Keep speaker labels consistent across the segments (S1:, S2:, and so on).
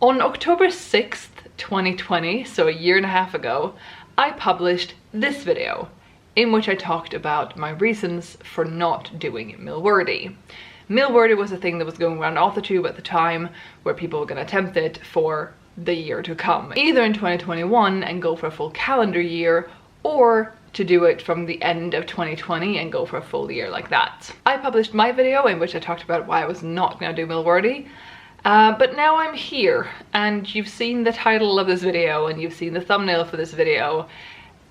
S1: On October 6th, 2020, so a year and a half ago, I published this video in which I talked about my reasons for not doing Milwordy. Milwordy was a thing that was going around off the tube at the time, where people were going to attempt it for the year to come, either in 2021 and go for a full calendar year, or to do it from the end of 2020 and go for a full year like that. I published my video in which I talked about why I was not going to do Milwordy, but now I'm here, and you've seen the title of this video and you've seen the thumbnail for this video,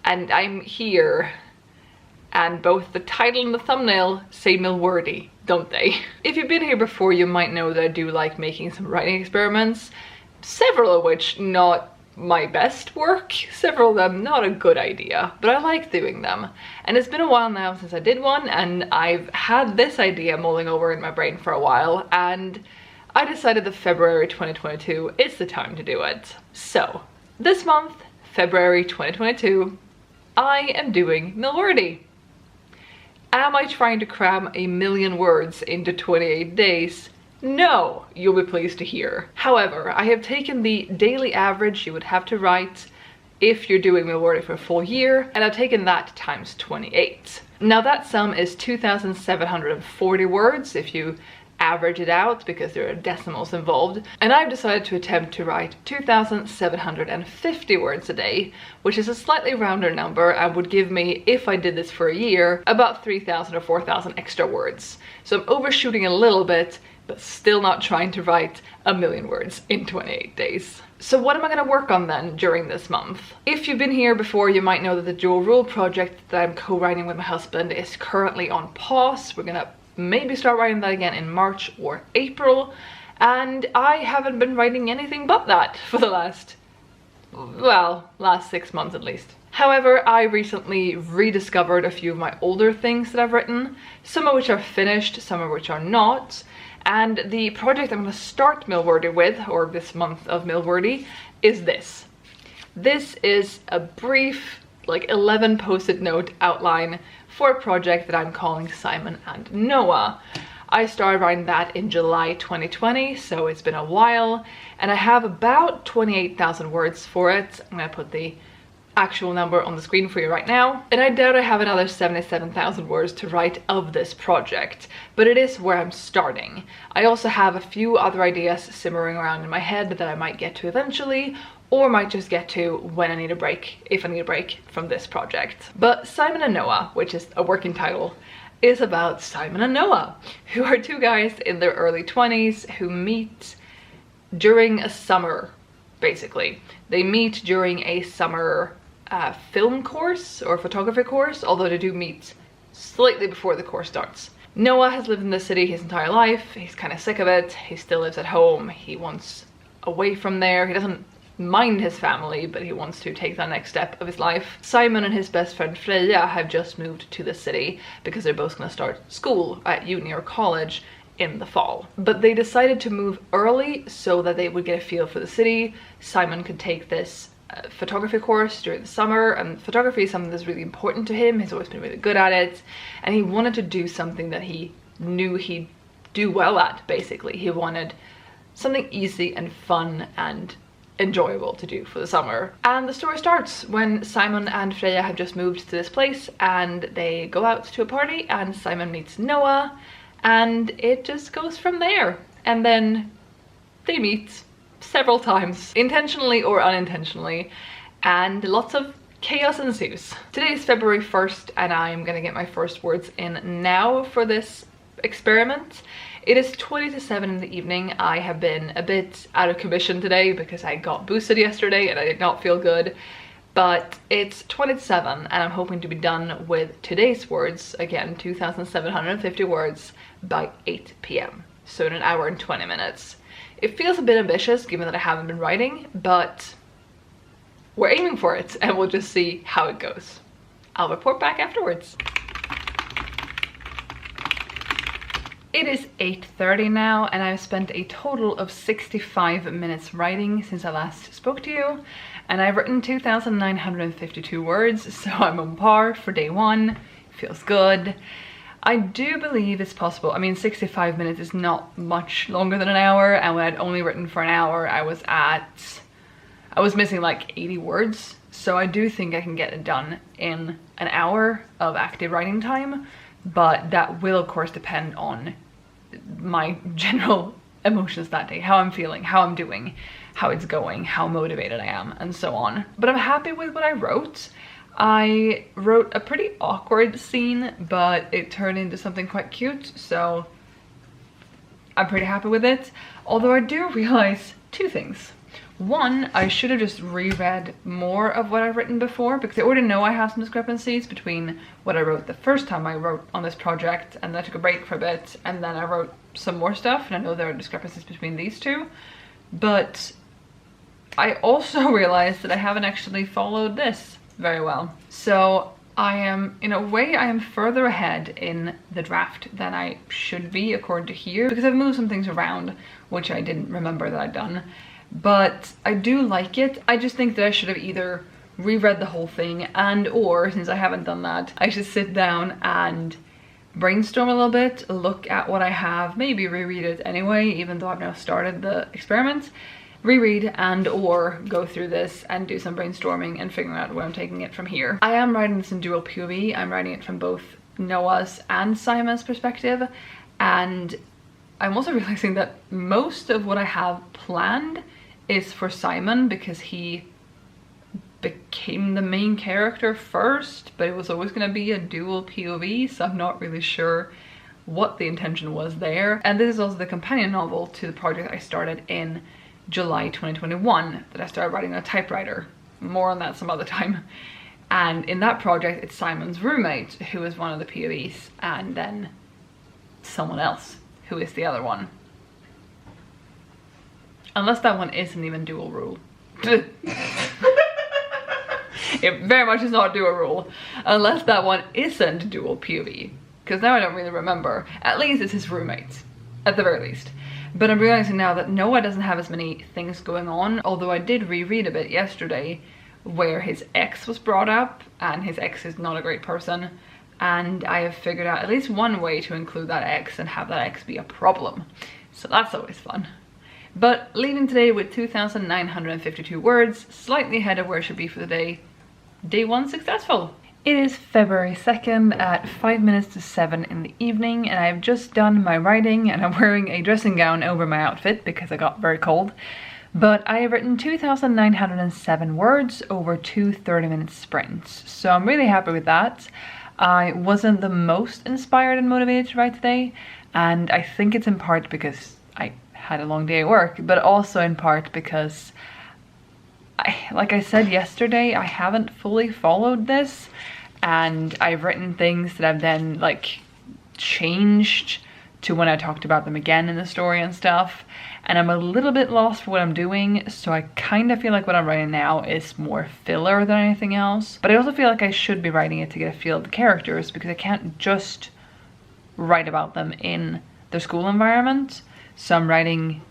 S1: and I'm here, and both the title and the thumbnail say Milwordy, don't they? If you've been here before, you might know that I do like making some writing experiments, several of which not my best work, several of them not a good idea, but I like doing them. And it's been a while now since I did one, and I've had this idea mulling over in my brain for a while, and I decided that February 2022 is the time to do it. So this month, February 2022, I am doing Milwordy. Am I trying to cram 1,000,000 words into 28 days? No, you'll be pleased to hear. However, I have taken the daily average you would have to write if you're doing Milwordy for a full year, and I've taken that times 28. Now that sum is 2,740 words if you average it out, because there are decimals involved, and I've decided to attempt to write 2,750 words a day, which is a slightly rounder number and would give me, if I did this for a year, about 3,000 or 4,000 extra words. So I'm overshooting a little bit, but still not trying to write 1,000,000 words in 28 days. So what am I going to work on then during this month? If you've been here before, you might know that the dual rule project that I'm co-writing with my husband is currently on pause. We're gonna maybe start writing that again in March or April, and I haven't been writing anything but that for the last 6 months at least. However, I recently rediscovered a few of my older things that I've written, some of which are finished, some of which are not. And the project I'm going to start Milwordy with, or this month of Milwordy, is this. This is a brief, like 11 post-it note outline for a project that I'm calling Simon and Noah. I started writing that in July 2020, so it's been a while, and I have about 28,000 words for it. I'm going to put the actual number on the screen for you right now, and I doubt I have another 77,000 words to write of this project, but it is where I'm starting. I also have a few other ideas simmering around in my head that I might get to eventually, or might just get to when I need a break, if I need a break from this project. But Simon and Noah, which is a working title, is about Simon and Noah, who are two guys in their early 20s who meet during a summer, basically. They meet during a summer film course or photography course, although they do meet slightly before the course starts. Noah has lived in the city his entire life. He's kind of sick of it. He still lives at home. He wants away from there. He doesn't mind his family, but he wants to take the next step of his life. Simon and his best friend Freya have just moved to the city because they're both going to start school at uni or college in the fall. But they decided to move early so that they would get a feel for the city. Simon could take this photography course during the summer, and photography is something that's really important to him. He's always been really good at it, and he wanted to do something that he knew he'd do well at. Basically, he wanted something easy and fun and enjoyable to do for the summer. And the story starts when Simon and Freya have just moved to this place, and they go out to a party, and Simon meets Noah, and it just goes from there. And then they meet several times, intentionally or unintentionally, and lots of chaos ensues. Today is February 1st, and I'm gonna get my first words in now for this experiment. It is 20 to 7 in the evening. I have been a bit out of commission today because I got boosted yesterday and I did not feel good, but it's 20 to 7 and I'm hoping to be done with today's words, again 2,750 words, by 8 p.m. so in an hour and 20 minutes. It feels a bit ambitious given that I haven't been writing, but we're aiming for it and we'll just see how it goes. I'll report back afterwards. It is 8:30 now, and I've spent a total of 65 minutes writing since I last spoke to you, and I've written 2,952 words, so I'm on par for day one. Feels good. I do believe it's possible. I mean, 65 minutes is not much longer than an hour, and when I'd only written for an hour, I was missing like 80 words. So I do think I can get it done in an hour of active writing time, but that will of course depend on my general emotions that day, how I'm feeling, how I'm doing, how it's going, how motivated I am, and so on. But I'm happy with what I wrote. I wrote a pretty awkward scene, but it turned into something quite cute, so I'm pretty happy with it. Although I do realize two things. One, I should have just reread more of what I've written before, because I already know I have some discrepancies between what I wrote the first time I wrote on this project, and then I took a break for a bit, and then I wrote some more stuff, and I know there are discrepancies between these two. But I also realized that I haven't actually followed this very well. So I am, in a way, I am further ahead in the draft than I should be according to here, because I've moved some things around, which I didn't remember that I'd done. But I do like it. I just think that I should have either reread the whole thing, and or, since I haven't done that, I should sit down and brainstorm a little bit, look at what I have, maybe reread it anyway, even though I've now started the experiment, reread and or go through this and do some brainstorming and figuring out where I'm taking it from here. I am writing this in dual POV. I'm writing it from both Noah's and Simon's perspective, and I'm also realizing that most of what I have planned is for Simon, because he became the main character first, but it was always going to be a dual POV, so I'm not really sure what the intention was there. And this is also the companion novel to the project I started in July 2021 that I started writing on a typewriter. More on that some other time. And in that project, it's Simon's roommate who is one of the POVs, and then someone else who is the other one. Unless that one isn't even dual rule. It very much is not dual rule. Unless that one isn't dual POV. Because now I don't really remember. At least it's his roommate. At the very least. But I'm realizing now that Noah doesn't have as many things going on. Although I did reread a bit yesterday where his ex was brought up. And his ex is not a great person. And I have figured out at least one way to include that ex and have that ex be a problem. So that's always fun. But leaving today with 2,952 words, slightly ahead of where it should be for the day. Day 1 successful. It is February 2nd at 5 minutes to 7 in the evening, and I've just done my writing, and I'm wearing a dressing gown over my outfit because I got very cold. But I have written 2,907 words over two 30-minute sprints, so I'm really happy with that. I wasn't the most inspired and motivated to write today, and I think it's in part because I had a long day at work, but also in part because like I said yesterday, I haven't fully followed this, and I've written things that I've then like changed to when I talked about them again in the story and stuff, and I'm a little bit lost for what I'm doing, so I kind of feel like what I'm writing now is more filler than anything else. But I also feel like I should be writing it to get a feel of the characters, because I can't just write about them in their school environment. So I'm writing,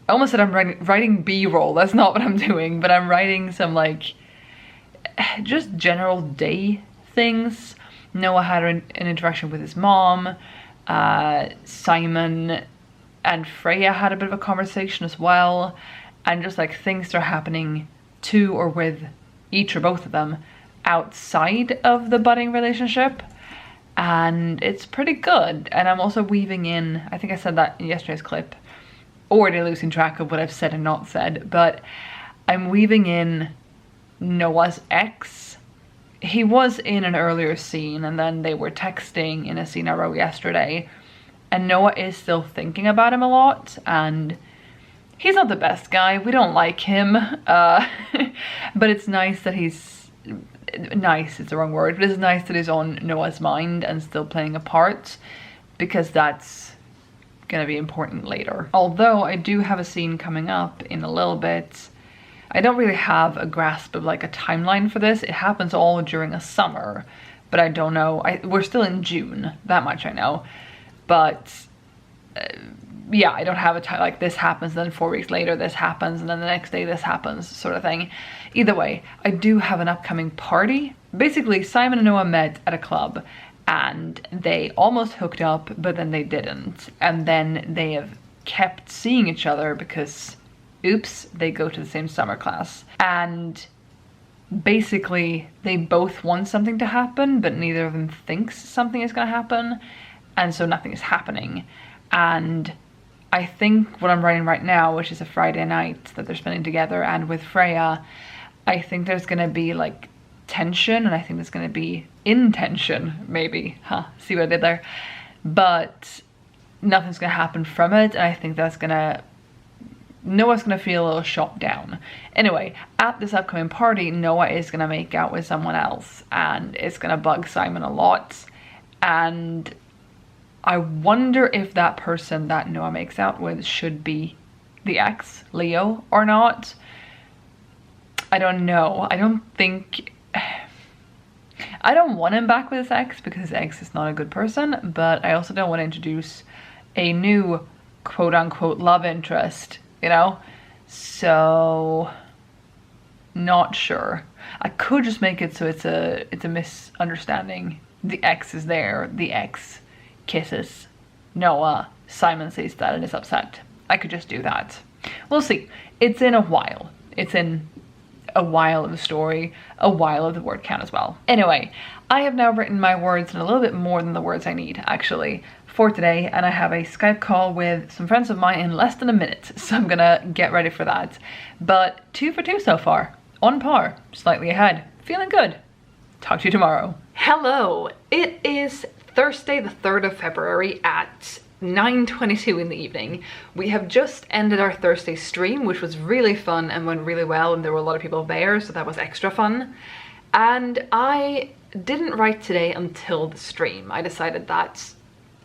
S1: I almost said I'm writing B-roll, that's not what I'm doing, but I'm writing some like just general day things. Noah had an interaction with his mom, Simon and Freya had a bit of a conversation as well, and just like things that are happening to or with each or both of them outside of the budding relationship. And it's pretty good. And I'm also weaving in, I think I said that in yesterday's clip, already losing track of what I've said and not said, but I'm weaving in Noah's ex. He was in an earlier scene, and then they were texting in a scene I wrote yesterday, and Noah is still thinking about him a lot, and he's not the best guy, we don't like him, but it's nice that he's, nice is the wrong word, but it's nice that he's on Noah's mind and still playing a part, because that's gonna be important later. Although I do have a scene coming up in a little bit. I don't really have a grasp of like a timeline for this. It happens all during a summer, but I don't know. We're still in June, that much I know. But yeah, I don't have a time like this happens, then 4 weeks later this happens, and then the next day this happens, sort of thing. Either way, I do have an upcoming party. Basically, Simon and Noah met at a club, and they almost hooked up, but then they didn't. And then they have kept seeing each other because, oops, they go to the same summer class. And basically they both want something to happen, but neither of them thinks something is going to happen, and so nothing is happening. And I think what I'm writing right now, which is a Friday night that they're spending together, and with Freya, I think there's going to be like tension, and I think there's going to be intention, maybe. See what I did there? But nothing's going to happen from it, and I think that's going to, Noah's going to feel a little shot down. Anyway, at this upcoming party, Noah is going to make out with someone else, and it's going to bug Simon a lot. And I wonder if that person that Noah makes out with should be the ex, Leo, or not. I don't know. I don't want him back with his ex, because his ex is not a good person, but I also don't want to introduce a new quote-unquote love interest, you know? So, not sure. I could just make it so it's a misunderstanding. The ex is there, the ex kisses Noah, Simon sees that and is upset. I could just do that. We'll see. It's in a while. It's in a while of the story, a while of the word count as well. Anyway, I have now written my words in a little bit more than the words I need, actually, for today, and I have a Skype call with some friends of mine in less than a minute, so I'm gonna get ready for that. But 2 for 2 so far, on par, slightly ahead, feeling good. Talk to you tomorrow. Hello, it is Thursday the 3rd of February at 9:22 in the evening. We have just ended our Thursday stream, which was really fun and went really well, and there were a lot of people there, so that was extra fun. And I didn't write today until the stream. I decided that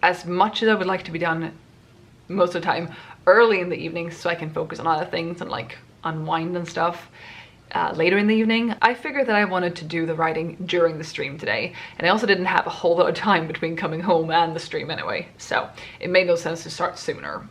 S1: as much as I would like to be done most of the time early in the evening so I can focus on other things and like unwind and stuff later in the evening, I figured that I wanted to do the writing during the stream today, and I also didn't have a whole lot of time between coming home and the stream anyway, so it made no sense to start sooner.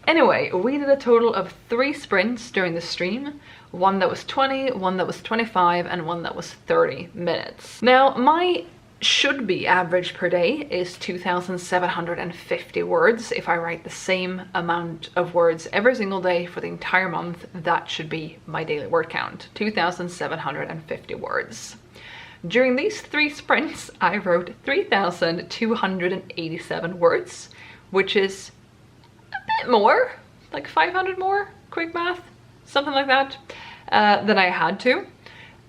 S1: Anyway, we did a total of 3 sprints during the stream, one that was 20, one that was 25, and one that was 30 minutes. Now, my should be average per day is 2,750 words. If I write the same amount of words every single day for the entire month, that should be my daily word count, 2,750 words. During these 3 sprints, I wrote 3,287 words, which is a bit more, like 500 more, quick math, something like that, than I had to.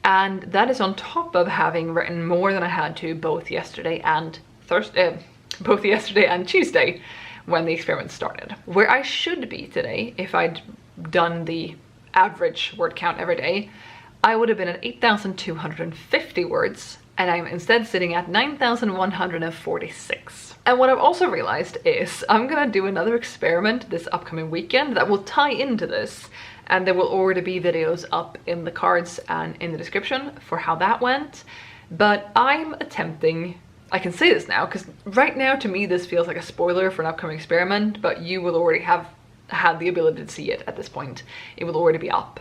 S1: And that is on top of having written more than I had to both yesterday and Tuesday when the experiment started. Where I should be today, if I'd done the average word count every day, I would have been at 8,250 words, and I'm instead sitting at 9,146. And what I've also realized is I'm gonna do another experiment this upcoming weekend that will tie into this, and there will already be videos up in the cards and in the description for how that went. But I'm attempting, I can say this now, because right now to me this feels like a spoiler for an upcoming experiment, but you will already have had the ability to see it at this point. It will already be up.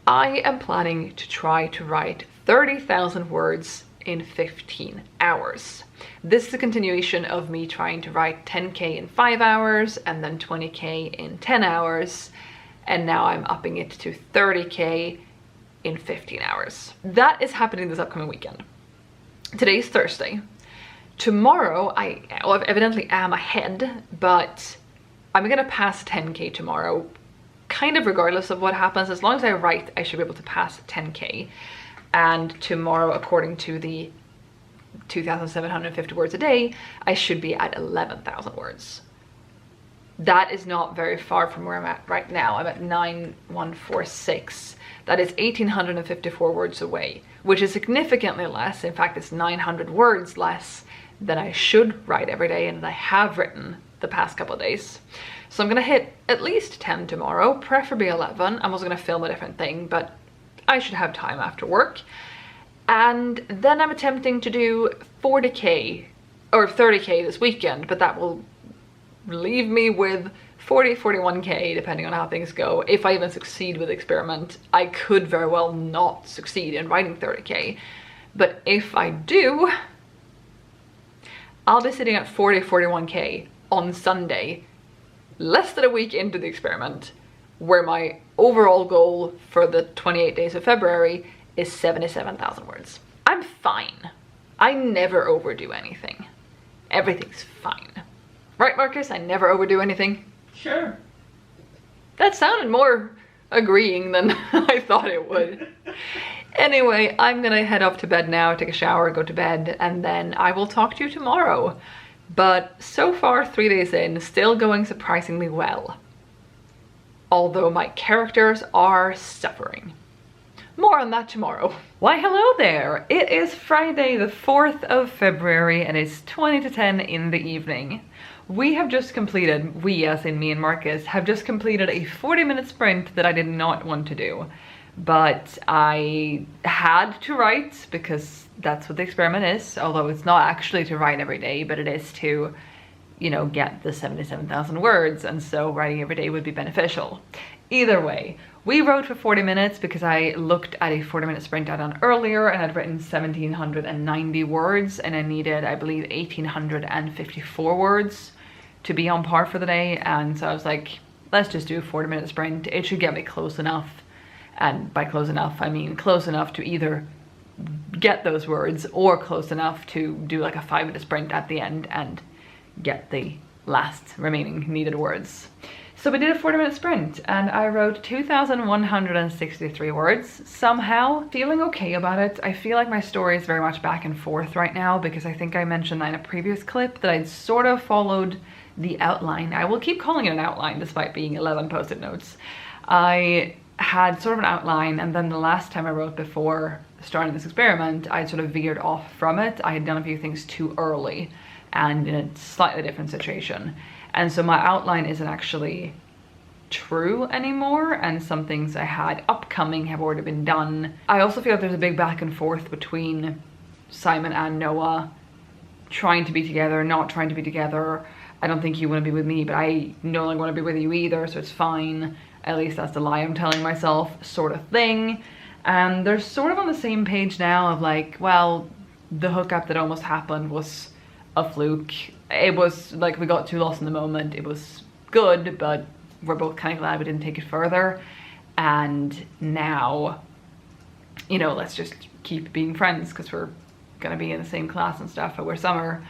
S1: I am planning to try to write 30,000 words in 15 hours. This is a continuation of me trying to write 10k in 5 hours and then 20k in 10 hours. And now I'm upping it to 30k in 15 hours. That is happening this upcoming weekend. Today's Thursday. Tomorrow, I evidently am ahead, but I'm gonna pass 10k tomorrow, kind of regardless of what happens. As long as I write, I should be able to pass 10k. And tomorrow, according to the 2,750 words a day, I should be at 11,000 words. That is not very far from where I'm at right now. I'm at 9,146. That is 1,854 words away, which is significantly less. In fact, it's 900 words less than I should write every day and I have written the past couple of days. So I'm gonna hit at least 10 tomorrow, preferably 11. I'm also gonna film a different thing, but I should have time after work. And then I'm attempting to do 40k or 30k this weekend, but that will leave me with 41k depending on how things go. If I even succeed with the experiment, I could very well not succeed in writing 30k, but if I do, I'll be sitting at 41k on Sunday, less than a week into the experiment, where my overall goal for the 28 days of February is 77,000 words. I'm fine. I never overdo anything. Everything's fine. Right, Marcus? I never overdo anything?
S2: Sure.
S1: That sounded more agreeing than I thought it would. Anyway, I'm gonna head off to bed now, take a shower, go to bed, and then I will talk to you tomorrow. But so far, 3 days in, still going surprisingly well. Although my characters are suffering. More on that tomorrow. Why hello there! It is Friday the 4th of February and it's 20 to 10 in the evening. We have just completed, we as in me and Marcus, have just completed a 40-minute sprint that I did not want to do. But I had to write because that's what the experiment is, although it's not actually to write every day, but it is to, you know, get the 77,000 words, and so writing every day would be beneficial. Either way, we wrote for 40 minutes because I looked at a 40-minute sprint I done earlier and I'd written 1,790 words and I needed, I believe, 1,854 words to be on par for the day, and so I was like, let's just do a 40-minute sprint. It should get me close enough, and by close enough I mean close enough to either get those words or close enough to do like a 5-minute sprint at the end and get the last remaining needed words. So we did a 40-minute sprint and I wrote 2,163 words, somehow. Feeling okay about it. I feel like my story is very much back and forth right now because I think I mentioned that in a previous clip that I'd sort of followed the outline. I will keep calling it an outline despite being 11 post-it notes. I had sort of an outline, and then the last time I wrote before starting this experiment, I sort of veered off from it. I had done a few things too early and in a slightly different situation. And so my outline isn't actually true anymore, and some things I had upcoming have already been done. I also feel like there's a big back and forth between Simon and Noah, trying to be together, not trying to be together. I don't think you want to be with me, but I no longer want to be with you either, so it's fine. At least that's the lie I'm telling myself, sort of thing. And they're sort of on the same page now of like, well, the hookup that almost happened was a fluke. It was like we got too lost in the moment. It was good, but we're both kind of glad we didn't take it further. And now, you know, let's just keep being friends because we're gonna be in the same class and stuff over summer.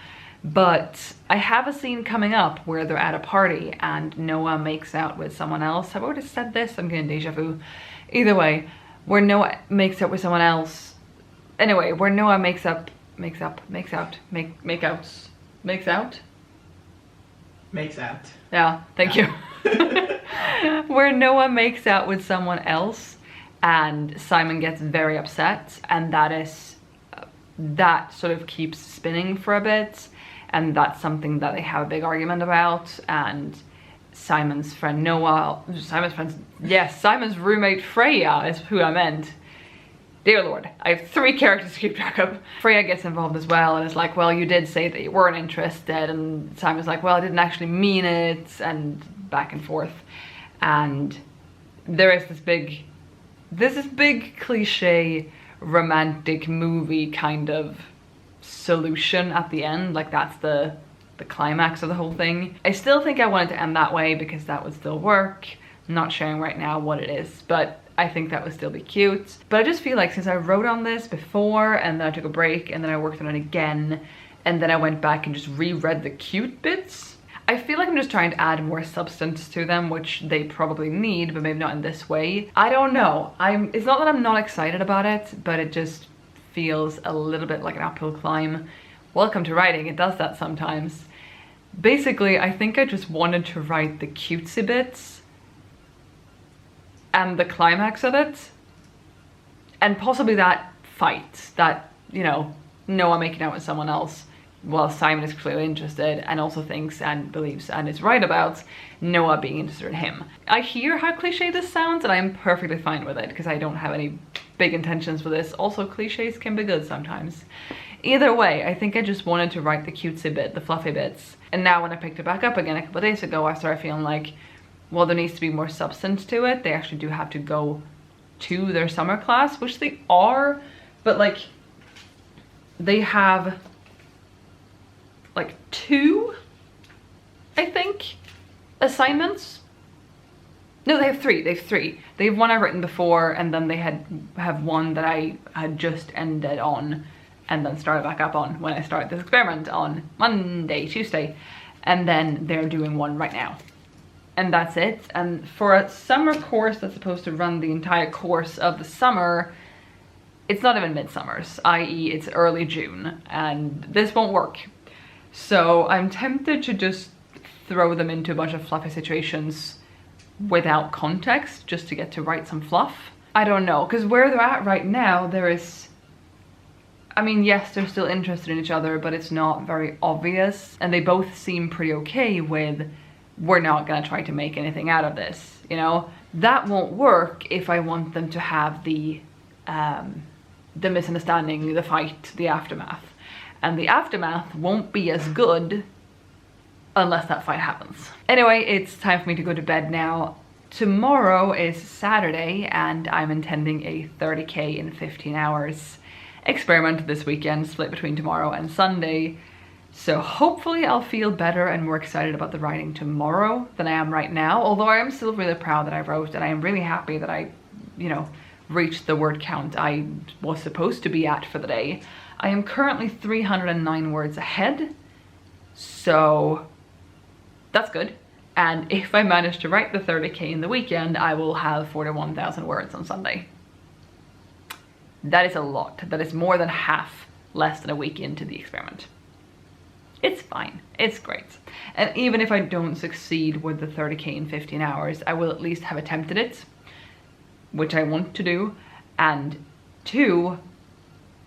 S1: But I have a scene coming up where they're at a party and Noah makes out with someone else. Have I already said this? I'm getting deja vu. Either way, where Noah makes out with someone else. Anyway, where Noah makes out. Yeah, thank you. Where Noah makes out with someone else and Simon gets very upset, and that sort of keeps spinning for a bit, and that's something that they have a big argument about. And Simon's friend Noah, Simon's roommate Freya is who I meant. Dear Lord, I have 3 characters to keep track of. Freya gets involved as well and is like, well, you did say that you weren't interested, and Simon's like, well, I didn't actually mean it, and back and forth. And there is this big cliche romantic movie kind of solution at the end, like that's the climax of the whole thing. I still think I wanted to end that way because that would still work. I'm not sharing right now what it is, but I think that would still be cute. But I just feel like since I wrote on this before and then I took a break and then I worked on it again and then I went back and just reread the cute bits, I feel like I'm just trying to add more substance to them, which they probably need, but maybe not in this way. I don't know. It's not that I'm not excited about it, but it just feels a little bit like an uphill climb. Welcome to writing, it does that sometimes. Basically, I think I just wanted to write the cutesy bits and the climax of it, and possibly that fight, that, you know, Noah making out with someone else while Simon is clearly interested and also thinks and believes and is right about Noah being interested in him. I hear how cliche this sounds and I am perfectly fine with it because I don't have any big intentions for this. Also, cliches can be good sometimes. Either way, I think I just wanted to write the cutesy bit, the fluffy bits. And now when I picked it back up again a couple of days ago, I started feeling like, well, there needs to be more substance to it. They actually do have to go to their summer class, which they are, but like they have like 2, I think, assignments. No, they have 3. They have 3. They have one I've written before, and then they have one that I had just ended on and then started back up on when I started this experiment on Tuesday. And then they're doing one right now. And that's it. And for a summer course that's supposed to run the entire course of the summer, it's not even midsummers, i.e. it's early June, and this won't work. So I'm tempted to just throw them into a bunch of fluffy situations without context, just to get to write some fluff. I don't know, because where they're at right now, there is, I mean, yes, they're still interested in each other, but it's not very obvious. And they both seem pretty okay with, we're not gonna try to make anything out of this, you know? That won't work if I want them to have the misunderstanding, the fight, the aftermath. And the aftermath won't be as good unless that fight happens. Anyway, it's time for me to go to bed now. Tomorrow is Saturday, and I'm intending a 30k in 15 hours experiment this weekend, split between tomorrow and Sunday. So hopefully I'll feel better and more excited about the writing tomorrow than I am right now, although I am still really proud that I wrote, and I am really happy that I, you know, reached the word count I was supposed to be at for the day. I am currently 309 words ahead, so that's good. And if I manage to write the 30k in the weekend, I will have 41,000 words on Sunday. That is a lot. That is more than half less than a week into the experiment. It's fine. It's great. And even if I don't succeed with the 30k in 15 hours, I will at least have attempted it, which I want to do, and 2,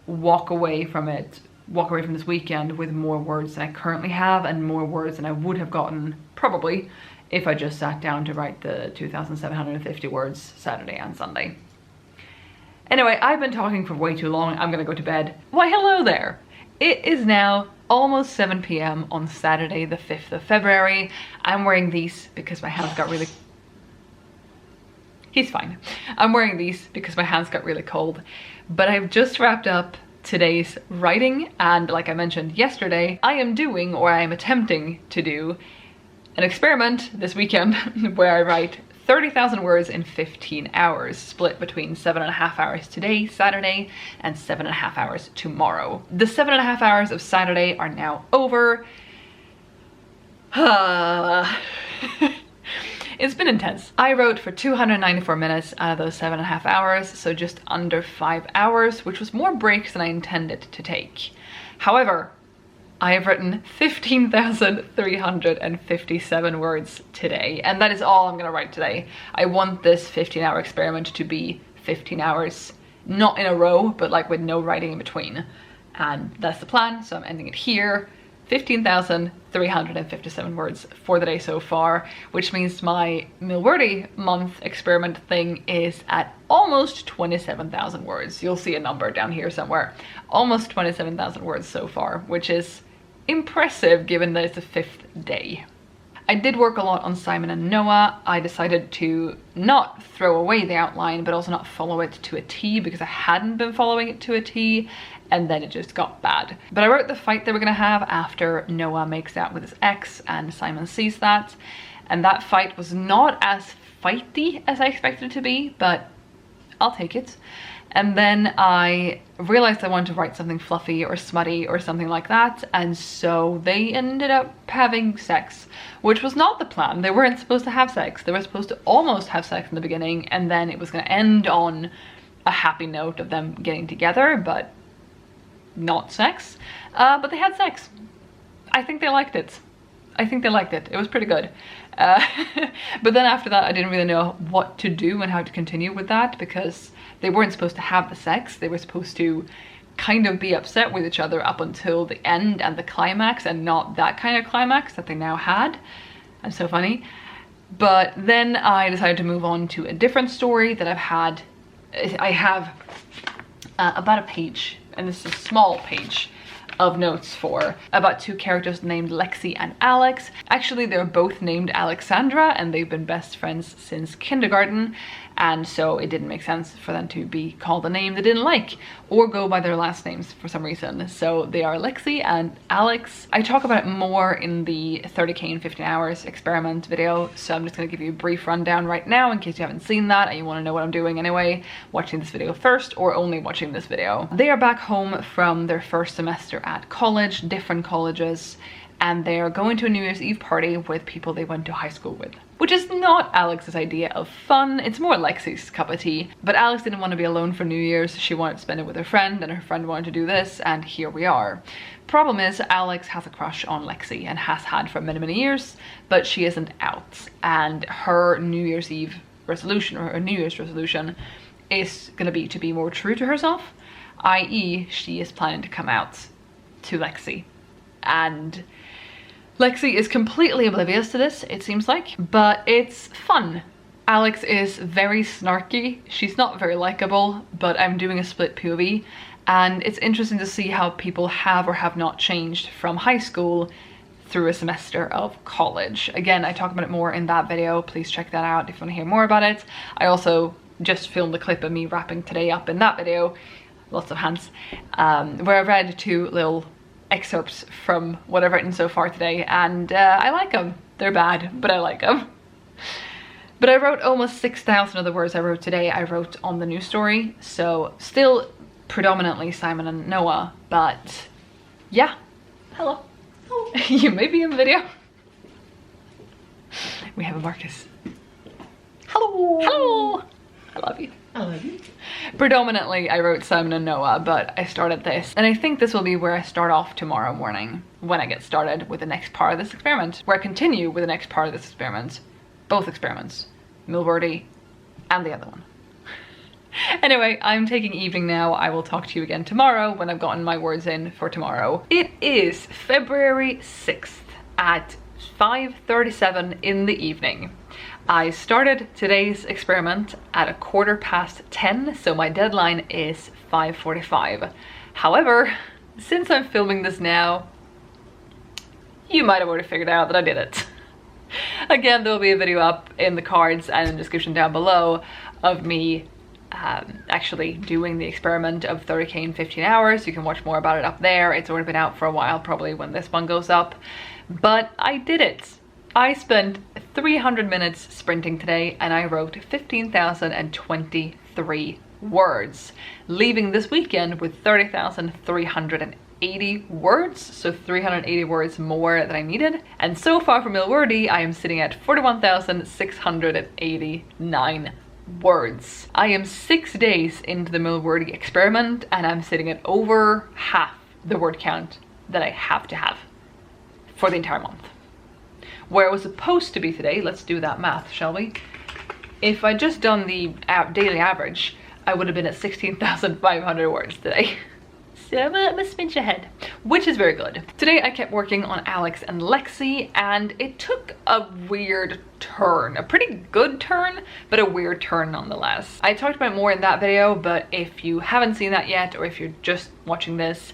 S1: walk away from this weekend with more words than I currently have, and more words than I would have gotten probably if I just sat down to write the 2,750 words Saturday and Sunday. Anyway, I've been talking for way too long. I'm gonna go to bed. Why, hello there. It is now almost 7 p.m. on Saturday, the 5th of February. I'm wearing these because my hands got really... He's fine. I'm wearing these because my hands got really cold. But I've just wrapped up today's writing, and like I mentioned yesterday, I am doing, or I am attempting to do, an experiment this weekend where I write 30,000 words in 15 hours, split between 7.5 hours today, Saturday, and 7.5 hours tomorrow. The 7.5 hours of Saturday are now over. It's been intense. I wrote for 294 minutes out of those 7.5 hours, so just under 5 hours, which was more breaks than I intended to take. However, I have written 15,357 words today, and that is all I'm gonna write today. I want this 15-hour experiment to be 15 hours, not in a row, but like with no writing in between. And that's the plan, so I'm ending it here. 15,357 words for the day so far, which means my Milwordy month experiment thing is at almost 27,000 words. You'll see a number down here somewhere. Almost 27,000 words so far, which is impressive given that it's the 5th day. I did work a lot on Simon and Noah. I decided to not throw away the outline, but also not follow it to a T, because I hadn't been following it to a T, and then it just got bad. But I wrote the fight they were gonna have after Noah makes out with his ex and Simon sees that, and that fight was not as fighty as I expected it to be, but I'll take it. And then I realized I wanted to write something fluffy or smutty or something like that, and so they ended up having sex, which was not the plan. They weren't supposed to have sex. They were supposed to almost have sex in the beginning, and then it was going to end on a happy note of them getting together, but not sex. But they had sex. I think they liked it. I think they liked it. It was pretty good. But then after that, I didn't really know what to do and how to continue with that, because they weren't supposed to have the sex. They were supposed to kind of be upset with each other up until the end and the climax, and not that kind of climax that they now had. That's so funny. But then I decided to move on to a different story that I've had. I have about a page, and this is a small page, of notes for about 2 characters named Lexi and Alex. Actually, they're both named Alexandra, and they've been best friends since kindergarten. and so it didn't make sense for them to be called a name they didn't like or go by their last names for some reason. So they are Lexi and Alex. I talk about it more in the 30k in 15 hours experiment video, so I'm just going to give you a brief rundown right now in case you haven't seen that and you want to know what I'm doing anyway, watching this video first or only watching this video. They are back home from their first semester at college, different colleges, and they're going to a New Year's Eve party with people they went to high school with, which is not Alex's idea of fun. It's more Lexi's cup of tea. But Alex didn't want to be alone for New Year's. She wanted to spend it with her friend, and her friend wanted to do this, and here we are. Problem is, Alex has a crush on Lexi and has had for many, many years, but she isn't out. And her New Year's Eve resolution, or her New Year's resolution, is gonna be to be more true to herself, i.e. she is planning to come out to Lexi. And Lexi is completely oblivious to this, it seems like, but it's fun. Alex is very snarky. She's not very likable, but I'm doing a split POV, and it's interesting to see how people have or have not changed from high school through a semester of college. Again, I talk about it more in that video. Please check that out if you want to hear more about it. I also just filmed a clip of me wrapping today up in that video, lots of hands, where I read 2 little excerpts from what I've written so far today, and I like them. They're bad, but I like them. But I wrote almost 6,000 of the words I wrote today I wrote on the news story, so still predominantly Simon and Noah, but yeah. Hello. Oh. You may be in the video. We have a Marcus. Hello. Hello. I love you. I love you. Predominantly I wrote Simon and Noah, but I started this, and I think this will be where I start off tomorrow morning when I get started with the next part of this experiment, where I continue with the next part of this experiment. Both experiments, Milwordy and the other one. Anyway, I'm taking evening now. I will talk to you again tomorrow when I've gotten my words in for tomorrow. It is February 6th at 5:37 in the evening. I started today's experiment at 10:15, so my deadline is 5:45. However, since I'm filming this now, you might have already figured out that I did it. Again, there will be a video up in the cards and in the description down below of me actually doing the experiment of 30k in 15 hours. You can watch more about it up there. It's already been out for a while, probably when this one goes up. But I did it. I spent 300 minutes sprinting today, and I wrote 15,023 words, leaving this weekend with 30,380 words, so 380 words more than I needed. And so far for Milwordy, I am sitting at 41,689 words. I am 6 days into the Milwordy experiment, and I'm sitting at over half the word count that I have to have for the entire month. Where it was supposed to be today, let's do that math, shall we? If I'd just done the daily average, I would have been at 16,500 words today. So I'm a smidge ahead, which is very good. Today I kept working on Alex and Lexi, and it took a weird turn. A pretty good turn, but a weird turn nonetheless. I talked about it more in that video, but if you haven't seen that yet, or if you're just watching this,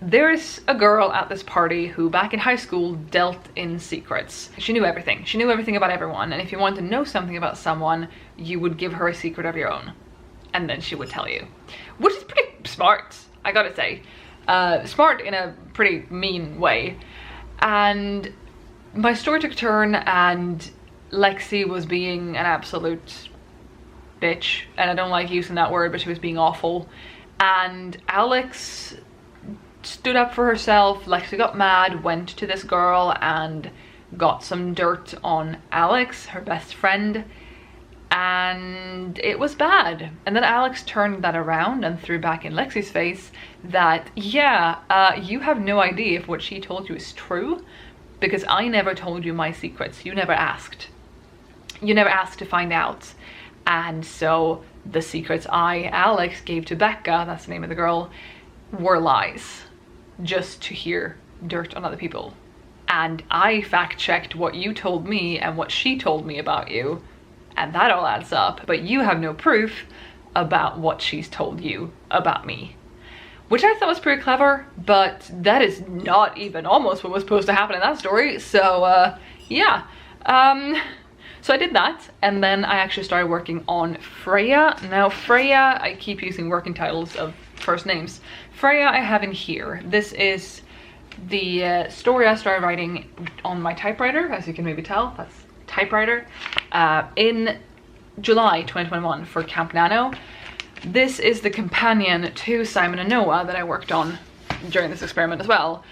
S1: there's a girl at this party who back in high school dealt in secrets. She knew everything. She knew everything about everyone, and if you wanted to know something about someone, you would give her a secret of your own, and then she would tell you. Which is pretty smart, I gotta say. Smart in a pretty mean way. And my story took a turn, and Lexi was being an absolute bitch, and I don't like using that word, but she was being awful. And Alex stood up for herself. Lexi got mad, went to this girl and got some dirt on Alex, her best friend, and it was bad. And then Alex turned that around and threw back in Lexi's face that, yeah, you have no idea if what she told you is true, because I never told you my secrets. You never asked. You never asked to find out. And so the secrets Alex, gave to Becca, that's the name of the girl, were lies, just to hear dirt on other people. And I fact-checked what you told me and what she told me about you, and that all adds up, but you have no proof about what she's told you about me. Which I thought was pretty clever, but that is not even almost what was supposed to happen in that story, so yeah. So I did that, and then I actually started working on Freya. Now Freya, I keep using working titles of first names. Freya I have in here. This is the story I started writing on my typewriter, as you can maybe tell, that's typewriter, in July 2021 for Camp Nano. This is the companion to Simon and Noah that I worked on during this experiment as well.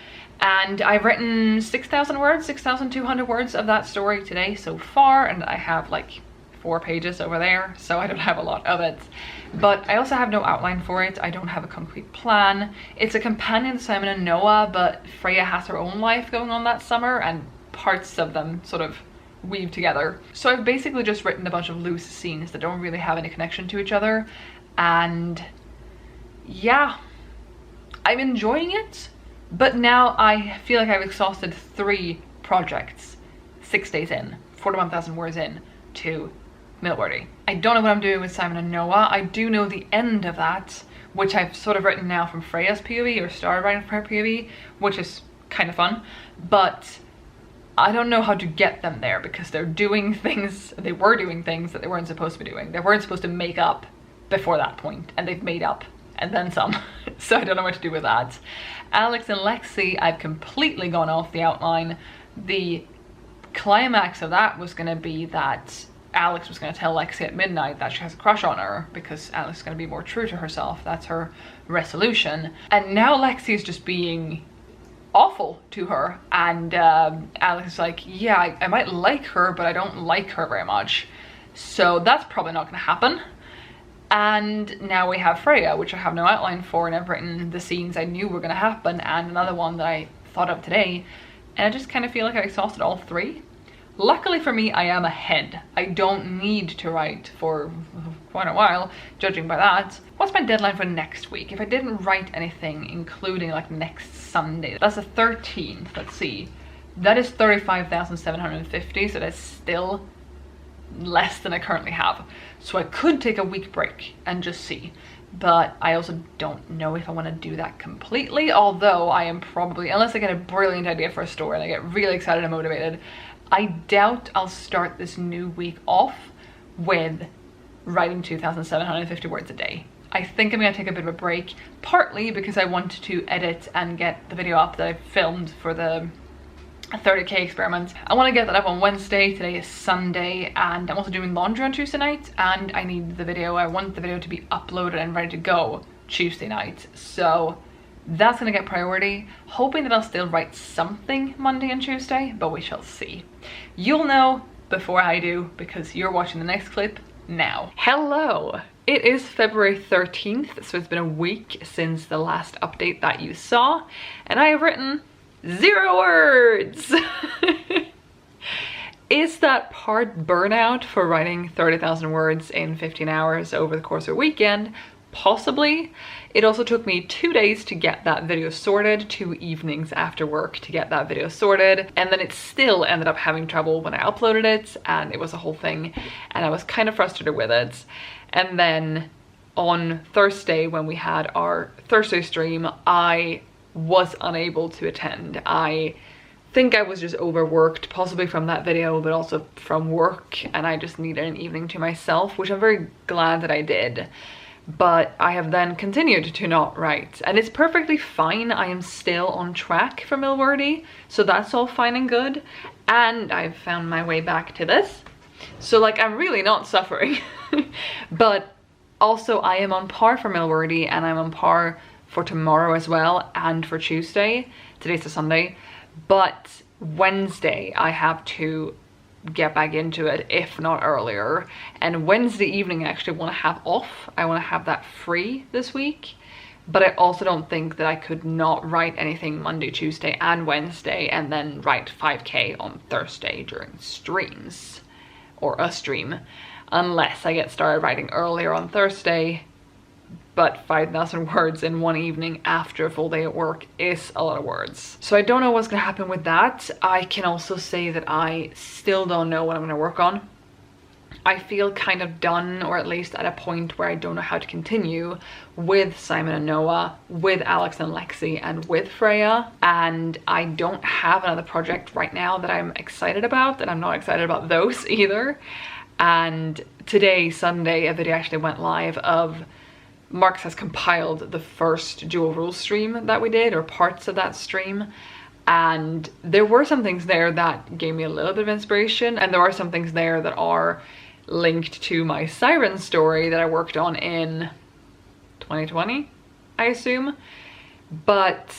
S1: And I've written 6,000 words, 6,200 words of that story today so far, and I have like 4 pages over there, so I don't have a lot of it. But I also have no outline for it. I don't have a concrete plan. It's a companion to Simon and Noah, but Freya has her own life going on that summer, and parts of them sort of weave together. So I've basically just written a bunch of loose scenes that don't really have any connection to each other, and yeah, I'm enjoying it. But now I feel like I've exhausted 3 projects 6 days in, 41,000 words in to Milwordy. I don't know what I'm doing with Simon and Noah. I do know the end of that, which I've sort of written now from Freya's POV, or started writing from her POV, which is kind of fun. But I don't know how to get them there, because they're doing things, they were doing things that they weren't supposed to be doing. They weren't supposed to make up before that point, and they've made up and then some. So I don't know what to do with that. Alex and Lexi, I've completely gone off the outline. The climax of that was going to be that Alex was going to tell Lexi at midnight that she has a crush on her, because Alex is going to be more true to herself. That's her resolution. And now Lexi is just being awful to her, and Alex is like, yeah, I might like her, but I don't like her very much. So that's probably not going to happen. And now we have Freya, which I have no outline for, and I've written the scenes I knew were going to happen, and another one that I thought of today, and I just kind of feel like I exhausted all 3. Luckily for me, I am ahead. I don't need to write for quite a while, judging by that. What's my deadline for next week? If I didn't write anything, including like next Sunday, that's the 13th, let's see. That is 35,750, so that's still less than I currently have. So I could take a week break and just see, but I also don't know if I want to do that completely, although I am probably, unless I get a brilliant idea for a story and I get really excited and motivated, I doubt I'll start this new week off with writing 2,750 words a day. I think I'm going to take a bit of a break, partly because I want to edit and get the video up that I filmed for the 30k experiment. I want to get that up on Wednesday. Today is Sunday, and I'm also doing laundry on Tuesday night, and I need the video. I want the video to be uploaded and ready to go Tuesday night, so that's gonna get priority. Hoping that I'll still write something Monday and Tuesday, but we shall see. You'll know before I do, because you're watching the next clip now. Hello! It is February 13th, so it's been a week since the last update that you saw, and I have written 0 words! Is that part burnout for writing 30,000 words in 15 hours over the course of a weekend? Possibly. It also took me 2 days to get that video sorted, 2 evenings after work to get that video sorted, and then it still ended up having trouble when I uploaded it, and it was a whole thing, and I was kind of frustrated with it. And then on Thursday, when we had our Thursday stream, I was unable to attend. I think I was just overworked, possibly from that video, but also from work, and I just needed an evening to myself, which I'm very glad that I did. But I have then continued to not write, and it's perfectly fine. I am still on track for Milwordy, so that's all fine and good, and I've found my way back to this, so like I'm really not suffering. But also I am on par for Milwordy, and I'm on par for tomorrow as well, and for Tuesday. Today's a Sunday, but Wednesday I have to get back into it, if not earlier. And Wednesday evening I actually want to have off. I want to have that free this week, but I also don't think that I could not write anything Monday, Tuesday and Wednesday, and then write 5k on Thursday during streams, or a stream, unless I get started writing earlier on Thursday. But 5,000 words in one evening after a full day at work is a lot of words. So I don't know what's gonna happen with that. I can also say that I still don't know what I'm gonna work on. I feel kind of done, or at least at a point where I don't know how to continue with Simon and Noah, with Alex and Lexi, and with Freya. And I don't have another project right now that I'm excited about, and I'm not excited about those either. And today, Sunday, a video actually went live of Marcus has compiled the first dual rule stream that we did, or parts of that stream. And there were some things there that gave me a little bit of inspiration, and there are some things there that are linked to my Siren story that I worked on in 2020, I assume. But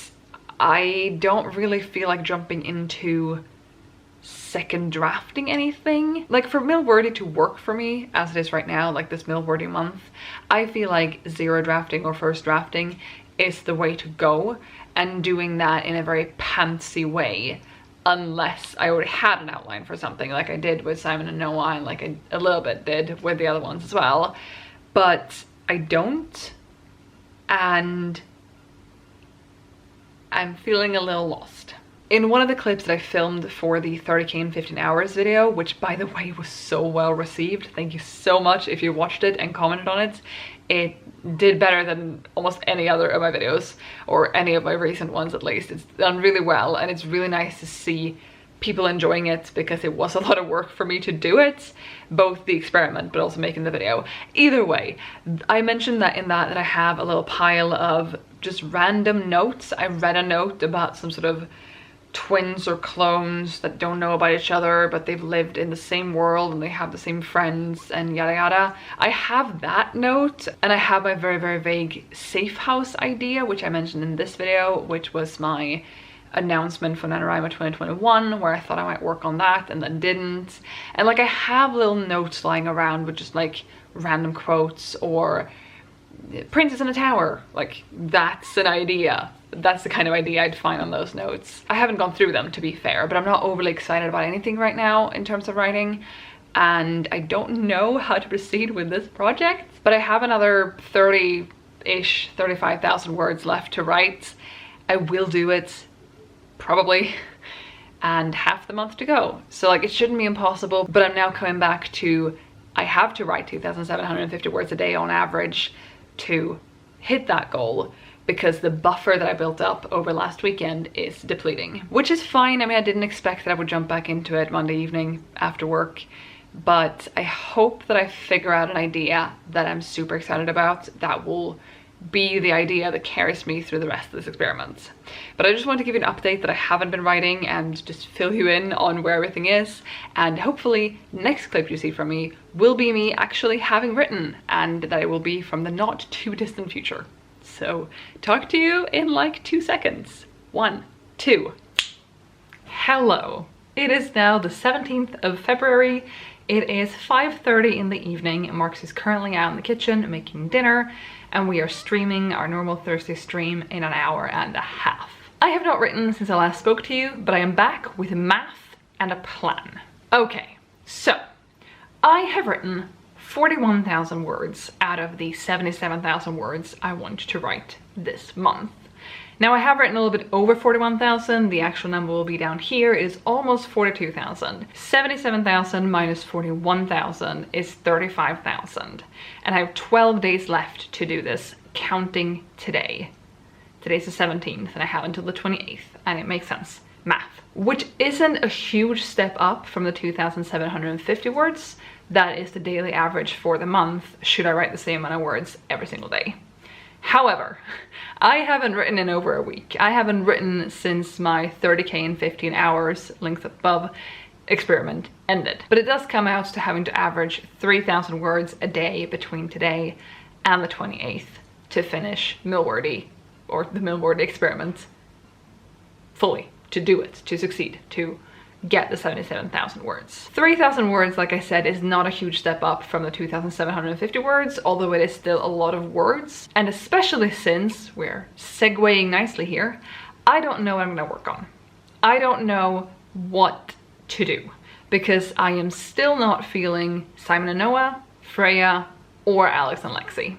S1: I don't really feel like jumping into second drafting anything. Like, for Milwordy to work for me as it is right now, like this Milwordy month, I feel like zero drafting or first drafting is the way to go, and doing that in a very pantsy way, unless I already had an outline for something, like I did with Simon and Noah, and like a little bit did with the other ones as well. But I don't, and I'm feeling a little lost. In one of the clips that I filmed for the 30k in 15 hours video, which by the way was so well received, thank you so much if you watched it and commented on it. It did better than almost any other of my videos, or any of my recent ones at least. It's done really well, and it's really nice to see people enjoying it, because it was a lot of work for me to do it, both the experiment but also making the video. Either way, I mentioned that in that I have a little pile of just random notes. I read a note about some sort of twins or clones that don't know about each other, but they've lived in the same world and they have the same friends and yada yada. I have that note, and I have my very, very vague safe house idea, which I mentioned in this video, which was my announcement for NaNoWriMo 2021, where I thought I might work on that and then didn't. And like, I have little notes lying around with just like random quotes, or Princess in a Tower. Like, that's an idea. That's the kind of idea I'd find on those notes. I haven't gone through them, to be fair, but I'm not overly excited about anything right now in terms of writing, and I don't know how to proceed with this project. But I have another 30-ish, 35,000 words left to write. I will do it, probably, and half the month to go. So like, it shouldn't be impossible, but I'm now coming back to, I have to write 2,750 words a day on average to hit that goal, because the buffer that I built up over last weekend is depleting, which is fine. I mean, I didn't expect that I would jump back into it Monday evening after work, but I hope that I figure out an idea that I'm super excited about that will be the idea that carries me through the rest of this experiment. But I just want to give you an update that I haven't been writing, and just fill you in on where everything is, and hopefully next clip you see from me will be me actually having written, and that it will be from the not too distant future. So talk to you in like 2 seconds. 1, 2. Hello. It is now the 17th of February. It is 5:30 in the evening. Marcus is currently out in the kitchen making dinner, and we are streaming our normal Thursday stream in an hour and a half. I have not written since I last spoke to you, but I am back with math and a plan. Okay, so I have written 41,000 words out of the 77,000 words I want to write this month. Now, I have written a little bit over 41,000. The actual number will be down here. It is almost 42,000. 77,000 minus 41,000 is 35,000. And I have 12 days left to do this, counting today. Today's the 17th, and I have until the 28th, and it makes sense. Math. Which isn't a huge step up from the 2,750 words. That is the daily average for the month, should I write the same amount of words every single day. However, I haven't written in over a week. I haven't written since my 30k in 15 hours, links above, experiment ended. But it does come out to having to average 3,000 words a day between today and the 28th to finish Milwordy, or the Milwordy experiment, fully, to do it, to succeed, to get the 77,000 words. 3,000 words, like I said, is not a huge step up from the 2,750 words, although it is still a lot of words. And especially since we're segueing nicely here, I don't know what I'm gonna work on. I don't know what to do, because I am still not feeling Simon and Noah, Freya, or Alex and Lexi.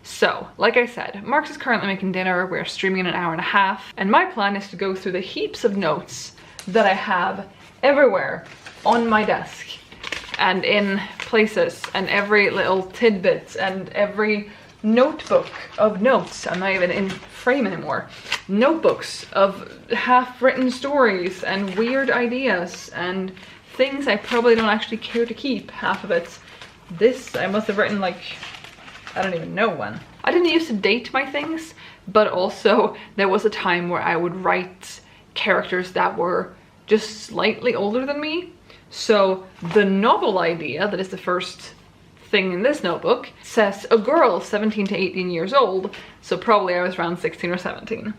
S1: So, like I said, Marcus is currently making dinner, we're streaming in an hour and a half, and my plan is to go through the heaps of notes that I have everywhere on my desk and in places and every little tidbit and every notebook of notes. I'm not even in frame anymore. Notebooks of half-written stories and weird ideas and things I probably don't actually care to keep, half of it. This I must have written like, I don't even know when. I didn't used to date my things, but also there was a time where I would write characters that were just slightly older than me. So the novel idea, that is the first thing in this notebook, says a girl 17 to 18 years old, so probably I was around 16 or 17.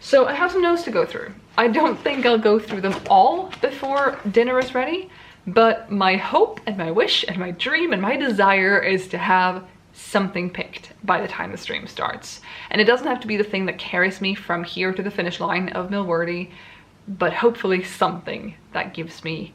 S1: So I have some notes to go through. I don't think I'll go through them all before dinner is ready, but my hope and my wish and my dream and my desire is to have something picked by the time the stream starts. And it doesn't have to be the thing that carries me from here to the finish line of Milwordy, but hopefully something that gives me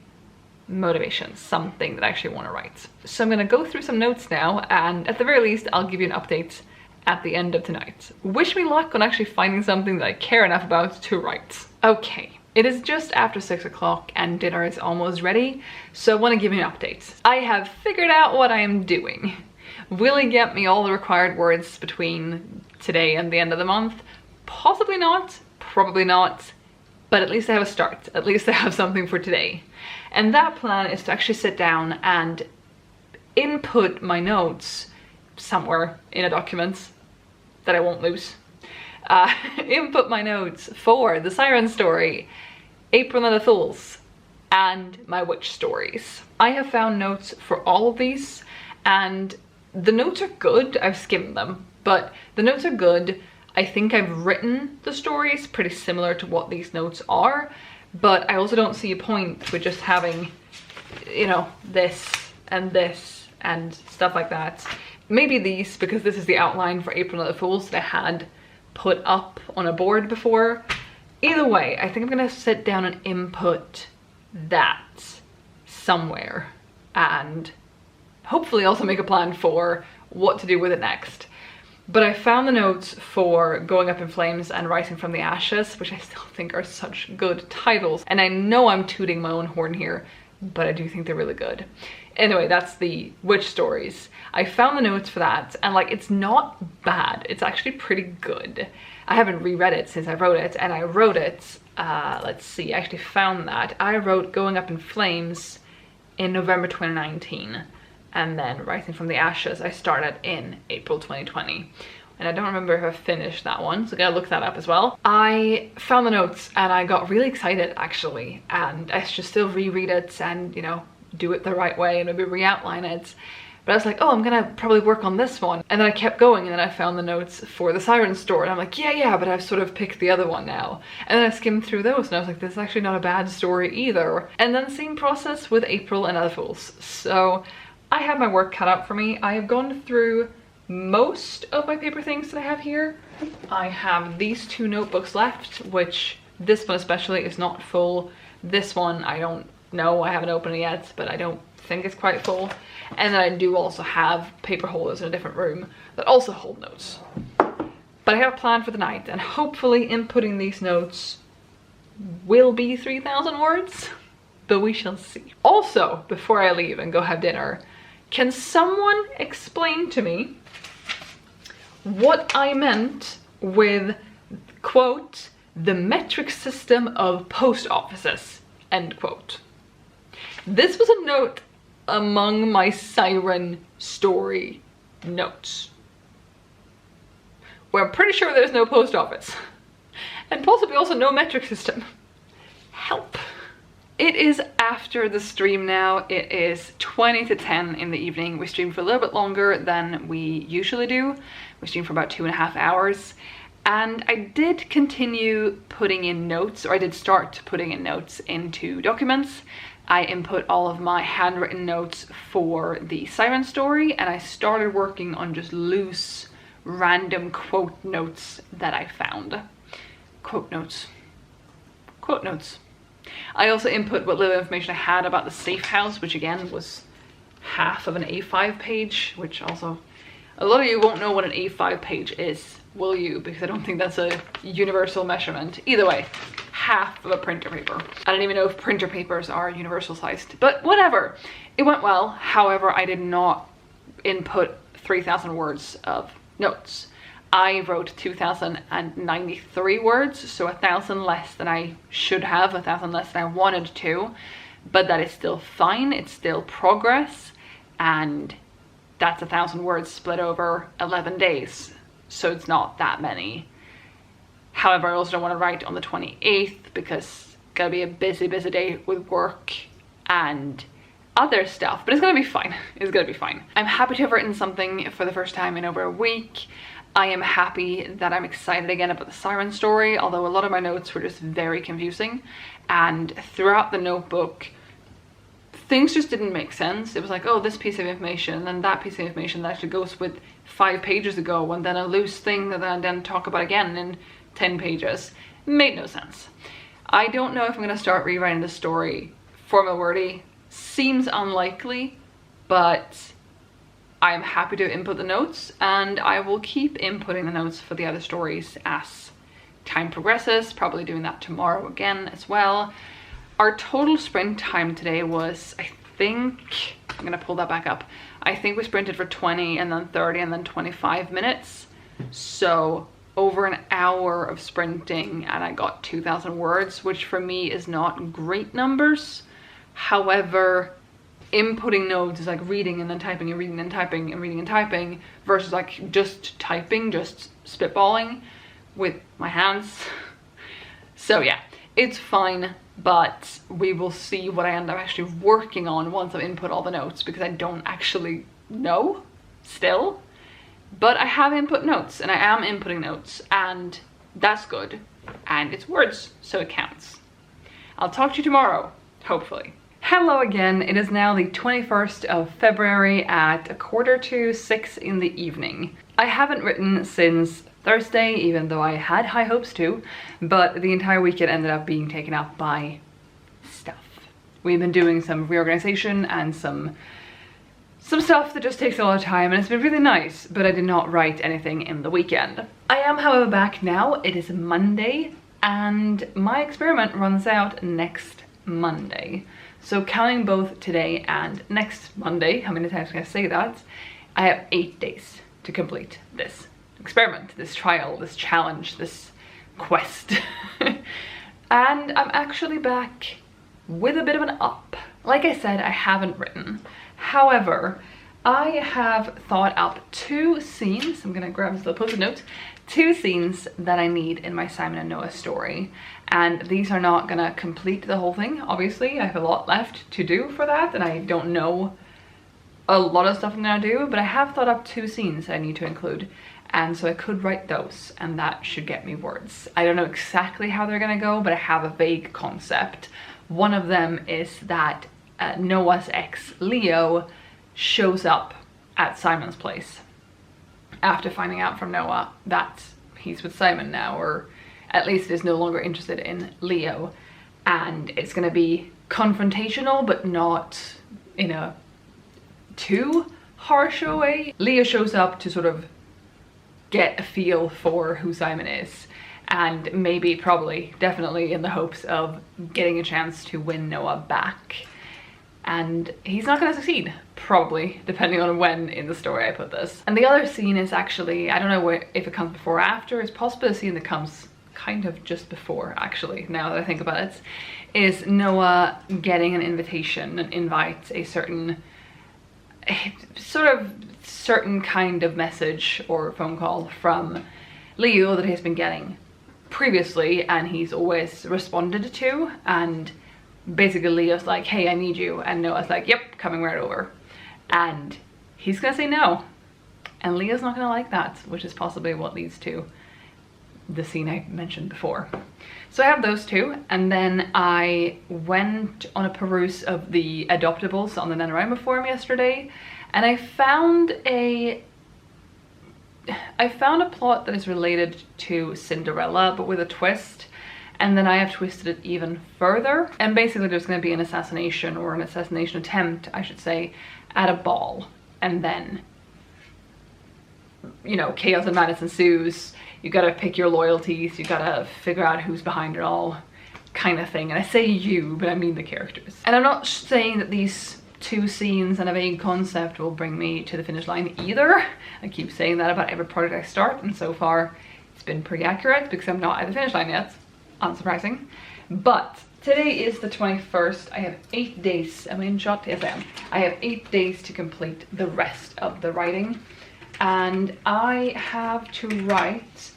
S1: motivation, something that I actually want to write. So I'm going to go through some notes now, and at the very least I'll give you an update at the end of tonight. Wish me luck on actually finding something that I care enough about to write. Okay, it is just after 6 o'clock and dinner is almost ready, so I want to give you an update. I have figured out what I am doing. Will it get me all the required words between today and the end of the month? Possibly not, probably not, but at least I have a start. At least I have something for today. And that plan is to actually sit down and input my notes somewhere in a document that I won't lose. Input my notes for the Siren story, April and the Fools, and my witch stories. I have found notes for all of these, and the notes are good. I've skimmed them, but the notes are good. I think I've written the stories pretty similar to what these notes are, but I also don't see a point with just having, you know, this and stuff like that. Maybe these, because this is the outline for April and the Fools that I had put up on a board before. Either way, I think I'm gonna sit down and input that somewhere and hopefully also make a plan for what to do with it next. But I found the notes for Going Up in Flames and Rising from the Ashes, which I still think are such good titles. And I know I'm tooting my own horn here, but I do think they're really good. Anyway, that's the witch stories. I found the notes for that, and like, it's not bad. It's actually pretty good. I haven't reread it since I wrote it, and I wrote it, let's see, I actually found that. I wrote Going Up in Flames in November 2019. And then Rising from the Ashes I started in April 2020. And I don't remember if I finished that one, so I gotta look that up as well. I found the notes and I got really excited actually, and I should still reread it and, you know, do it the right way and maybe re-outline it. But I was like, oh, I'm gonna probably work on this one. And then I kept going, and then I found the notes for the Siren story, and I'm like, yeah, but I've sort of picked the other one now. And then I skimmed through those and I was like, this is actually not a bad story either. And then same process with April and Other Fools. So I have my work cut out for me. I have gone through most of my paper things that I have here. I have these two notebooks left, which this one especially is not full. This one, I don't know, I haven't opened it yet, but I don't think it's quite full. And then I do also have paper holders in a different room that also hold notes. But I have a plan for the night, and hopefully inputting these notes will be 3,000 words, but we shall see. Also, before I leave and go have dinner, can someone explain to me what I meant with, quote, the metric system of post offices, end quote? This was a note among my Siren story notes, where I'm pretty sure there's no post office, and possibly also no metric system. Help. It is after the stream now. It is 20 to 10 in the evening. We stream for a little bit longer than we usually do. We stream for about 2.5 hours. And I did continue putting in notes, or I did start putting in notes into documents. I input all of my handwritten notes for the Siren story, and I started working on just loose, random quote notes that I found. Quote notes. Quote notes. I also input what little information I had about the safe house, which again was half of an A5 page, which also, a lot of you won't know what an A5 page is, will you? Because I don't think that's a universal measurement. Either way, half of a printer paper. I don't even know if printer papers are universal sized, but whatever. It went well. However, I did not input 3,000 words of notes. I wrote 2,093 words, so 1,000 less than I should have, 1,000 less than I wanted to, but that is still fine. It's still progress, and that's 1,000 words split over 11 days, so it's not that many. However, I also don't want to write on the 28th because it's gonna be a busy day with work and other stuff, but it's gonna be fine. It's gonna be fine. I'm happy to have written something for the first time in over a week. I am happy that I'm excited again about the siren story, although a lot of my notes were just very confusing, and throughout the notebook things just didn't make sense. It was like, oh, this piece of information and then that piece of information that actually goes with 5 pages ago, and then a loose thing that I then talk about again in 10 pages. Made no sense. I don't know if I'm gonna start rewriting the story for Milwordy. Seems unlikely, but I am happy to input the notes, and I will keep inputting the notes for the other stories as time progresses, probably doing that tomorrow again as well. Our total sprint time today was, I think, I'm gonna pull that back up. I think we sprinted for 20 and then 30 and then 25 minutes. So over an hour of sprinting, and I got 2,000 words, which for me is not great numbers. However, inputting notes is like reading and then typing and reading and typing and reading and typing versus like just typing, just spitballing with my hands. So yeah, it's fine, but we will see what I end up actually working on once I've input all the notes, because I don't actually know still. But I have input notes, and I am inputting notes, and that's good. And it's words, so it counts. I'll talk to you tomorrow, hopefully. Hello again. It is now the 21st of February at 5:45 in the evening. I haven't written since Thursday, even though I had high hopes to, but the entire weekend ended up being taken up by stuff. We've been doing some reorganization and some stuff that just takes a lot of time, and it's been really nice, but I did not write anything in the weekend. I am, however, back now. It is Monday, and my experiment runs out next Monday. So counting both today and next Monday, how many times can I say that? I have 8 days to complete this experiment, this trial, this challenge, this quest. And I'm actually back with a bit of an up. Like I said, I haven't written. However, I have thought up 2 scenes. I'm gonna grab the post-it notes. 2 scenes that I need in my Simon and Noah story. And these are not gonna complete the whole thing, obviously. I have a lot left to do for that, and I don't know a lot of stuff I'm gonna do, but I have thought up 2 scenes that I need to include. And so I could write those, and that should get me words. I don't know exactly how they're gonna go, but I have a vague concept. One of them is that Noah's ex, Leo, shows up at Simon's place after finding out from Noah that he's with Simon now, or at least is no longer interested in Leo. And it's gonna be confrontational, but not in a too harsh a way. Leo shows up to sort of get a feel for who Simon is, and maybe, probably, definitely in the hopes of getting a chance to win Noah back. And he's not gonna succeed, probably, depending on when in the story I put this. And the other scene is actually, I don't know if it comes before or after. It's possibly a scene that comes kind of just before, actually, now that I think about it, is Noah getting an invitation, an invite, a certain kind of message or phone call from Leo that he's been getting previously, and he's always responded to. And basically Leo's like, hey, I need you, and Noah's like, yep, coming right over. And he's gonna say no, and Leo's not gonna like that, which is possibly what leads to the scene I mentioned before. So I have those 2, and then I went on a peruse of the adoptables on the NaNoWriMo forum yesterday, and I found a plot that is related to Cinderella, but with a twist. And then I have twisted it even further. And basically there's going to be an assassination, or an assassination attempt, I should say, at a ball. And then, you know, chaos and madness ensues. You gotta pick your loyalties, you gotta figure out who's behind it all. kind of thing. And I say you, but I mean the characters. And I'm not saying that these 2 scenes and a vague concept will bring me to the finish line either. I keep saying that about every project I start, and so far it's been pretty accurate because I'm not at the finish line yet. Unsurprising. But today is the 21st. I have 8 days. Am I in shot? Yes, I am. I have 8 days to complete the rest of the writing. And I have to write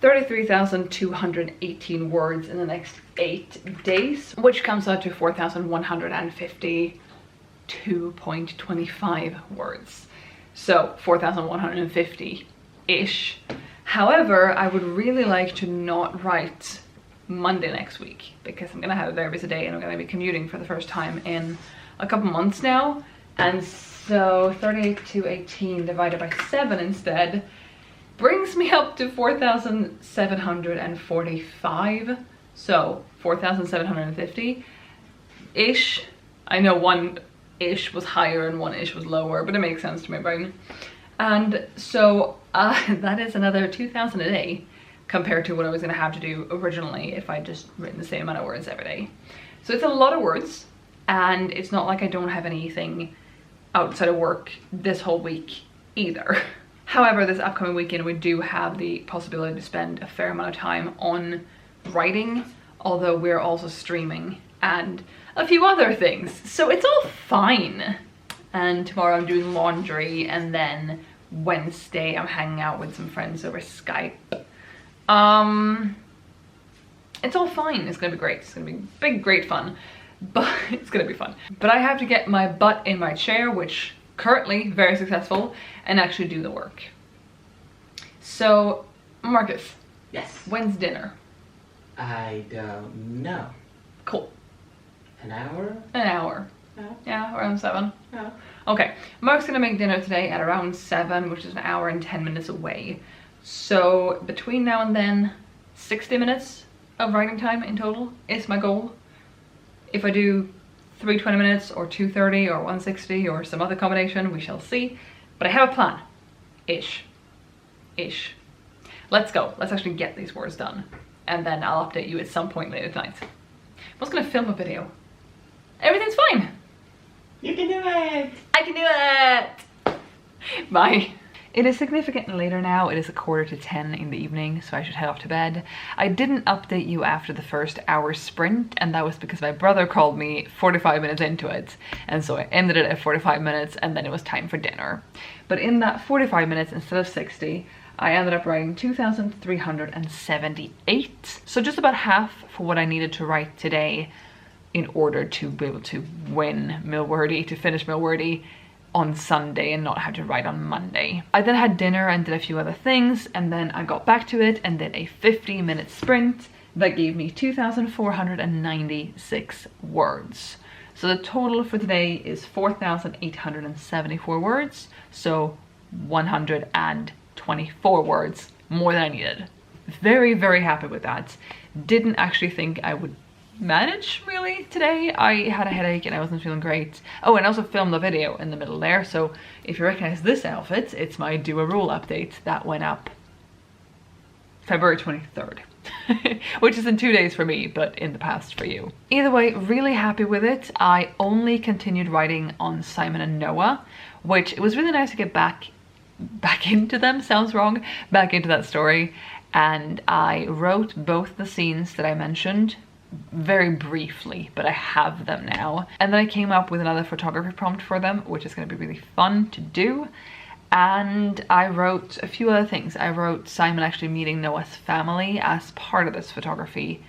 S1: 33,218 words in the next 8 days, which comes out to 4,152.25 words. So 4,150-ish. However, I would really like to not write Monday next week because I'm gonna have a very busy day and I'm gonna be commuting for the first time in a couple months now. And so 38,218 divided by 7 instead brings me up to 4,745. So 4,750-ish. I know 1-ish was higher and 1-ish was lower, but it makes sense to my brain. And so that is another 2,000 a day compared to what I was gonna have to do originally if I just written the same amount of words every day. So it's a lot of words, and it's not like I don't have anything outside of work this whole week either. However, this upcoming weekend we do have the possibility to spend a fair amount of time on writing, although we're also streaming and a few other things. So it's all fine. And tomorrow I'm doing laundry, and then Wednesday I'm hanging out with some friends over Skype. It's all fine. It's gonna be great. It's gonna be big, great fun. But it's gonna be fun. But I have to get my butt in my chair, which currently very successful, and actually do the work. So, Marcus.
S2: Yes.
S1: When's dinner?
S2: I don't know.
S1: Cool.
S2: An hour?
S1: An hour.
S2: No.
S1: Yeah, around 7.
S2: No.
S1: Okay, Mark's gonna make dinner today at around 7, which is an hour and 10 minutes away. So between now and then, 60 minutes of writing time in total is my goal. If I do 320 minutes or 230 or 160 or some other combination, we shall see. But I have a plan. Ish. Let's go. Let's actually get these words done. And then I'll update you at some point later tonight. I was gonna film a video. Everything's fine.
S2: You can do it!
S1: I can do it! Bye. It is significantly later now. It is 9:45 in the evening, so I should head off to bed. I didn't update you after the first hour sprint, and that was because my brother called me 45 minutes into it. And so I ended it at 45 minutes, and then it was time for dinner. But in that 45 minutes instead of 60, I ended up writing 2,378. So just about half for what I needed to write today in order to be able to win Milwordy, to finish Milwordy on Sunday and not have to write on Monday. I then had dinner and did a few other things, and then I got back to it and did a 50-minute sprint that gave me 2,496 words. So the total for today is 4,874 words, so 124 words more than I needed. Very, very happy with that. Didn't actually think I would manage really today. I had a headache and I wasn't feeling great. Oh, and I also filmed a video in the middle there, so if you recognize this outfit, it's my Do a Rule update that went up February 23rd. Which is in 2 days for me, but in the past for you. Either way, really happy with it. I only continued writing on Simon and Noah, which it was really nice to get back into them, sounds wrong, back into that story. And I wrote both the scenes that I mentioned very briefly, but I have them now. And then I came up with another photography prompt for them, which is going to be really fun to do. And I wrote a few other things. I wrote Simon actually meeting Noah's family as part of this photography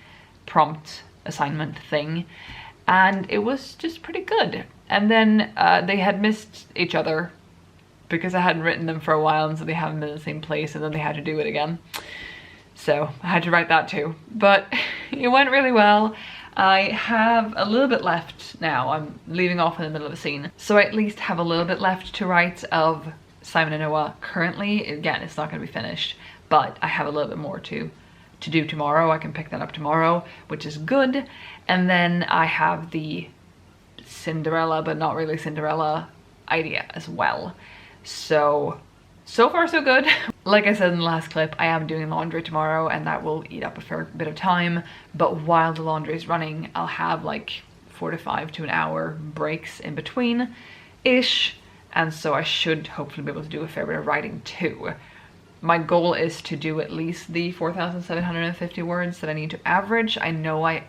S1: prompt assignment thing. And it was just pretty good. And then they had missed each other because I hadn't written them for a while, and so they haven't been in the same place, and then they had to do it again. So I had to write that too, but it went really well. I have a little bit left now. I'm leaving off in the middle of a scene. So I at least have a little bit left to write of Simon and Noah currently. Again, it's not gonna be finished, but I have a little bit more to do tomorrow. I can pick that up tomorrow, which is good. And then I have the Cinderella, but not really Cinderella idea as well. So so far so good. Like I said in the last clip, I am doing laundry tomorrow and that will eat up a fair bit of time, but while the laundry is running, I'll have like 45 to an hour breaks in between ish, and so I should hopefully be able to do a fair bit of writing too. My goal is to do at least the 4,750 words that I need to average. I know I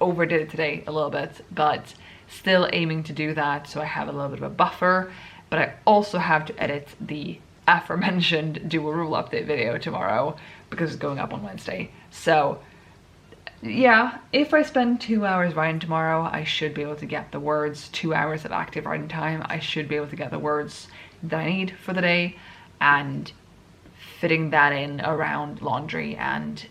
S1: overdid it today a little bit, but still aiming to do that so I have a little bit of a buffer. But I also have to edit the aforementioned do a rule update video tomorrow because it's going up on Wednesday. So yeah, if I spend 2 hours writing tomorrow, I should be able to get the words, 2 hours of active writing time, I should be able to get the words that I need for the day, and fitting that in around laundry and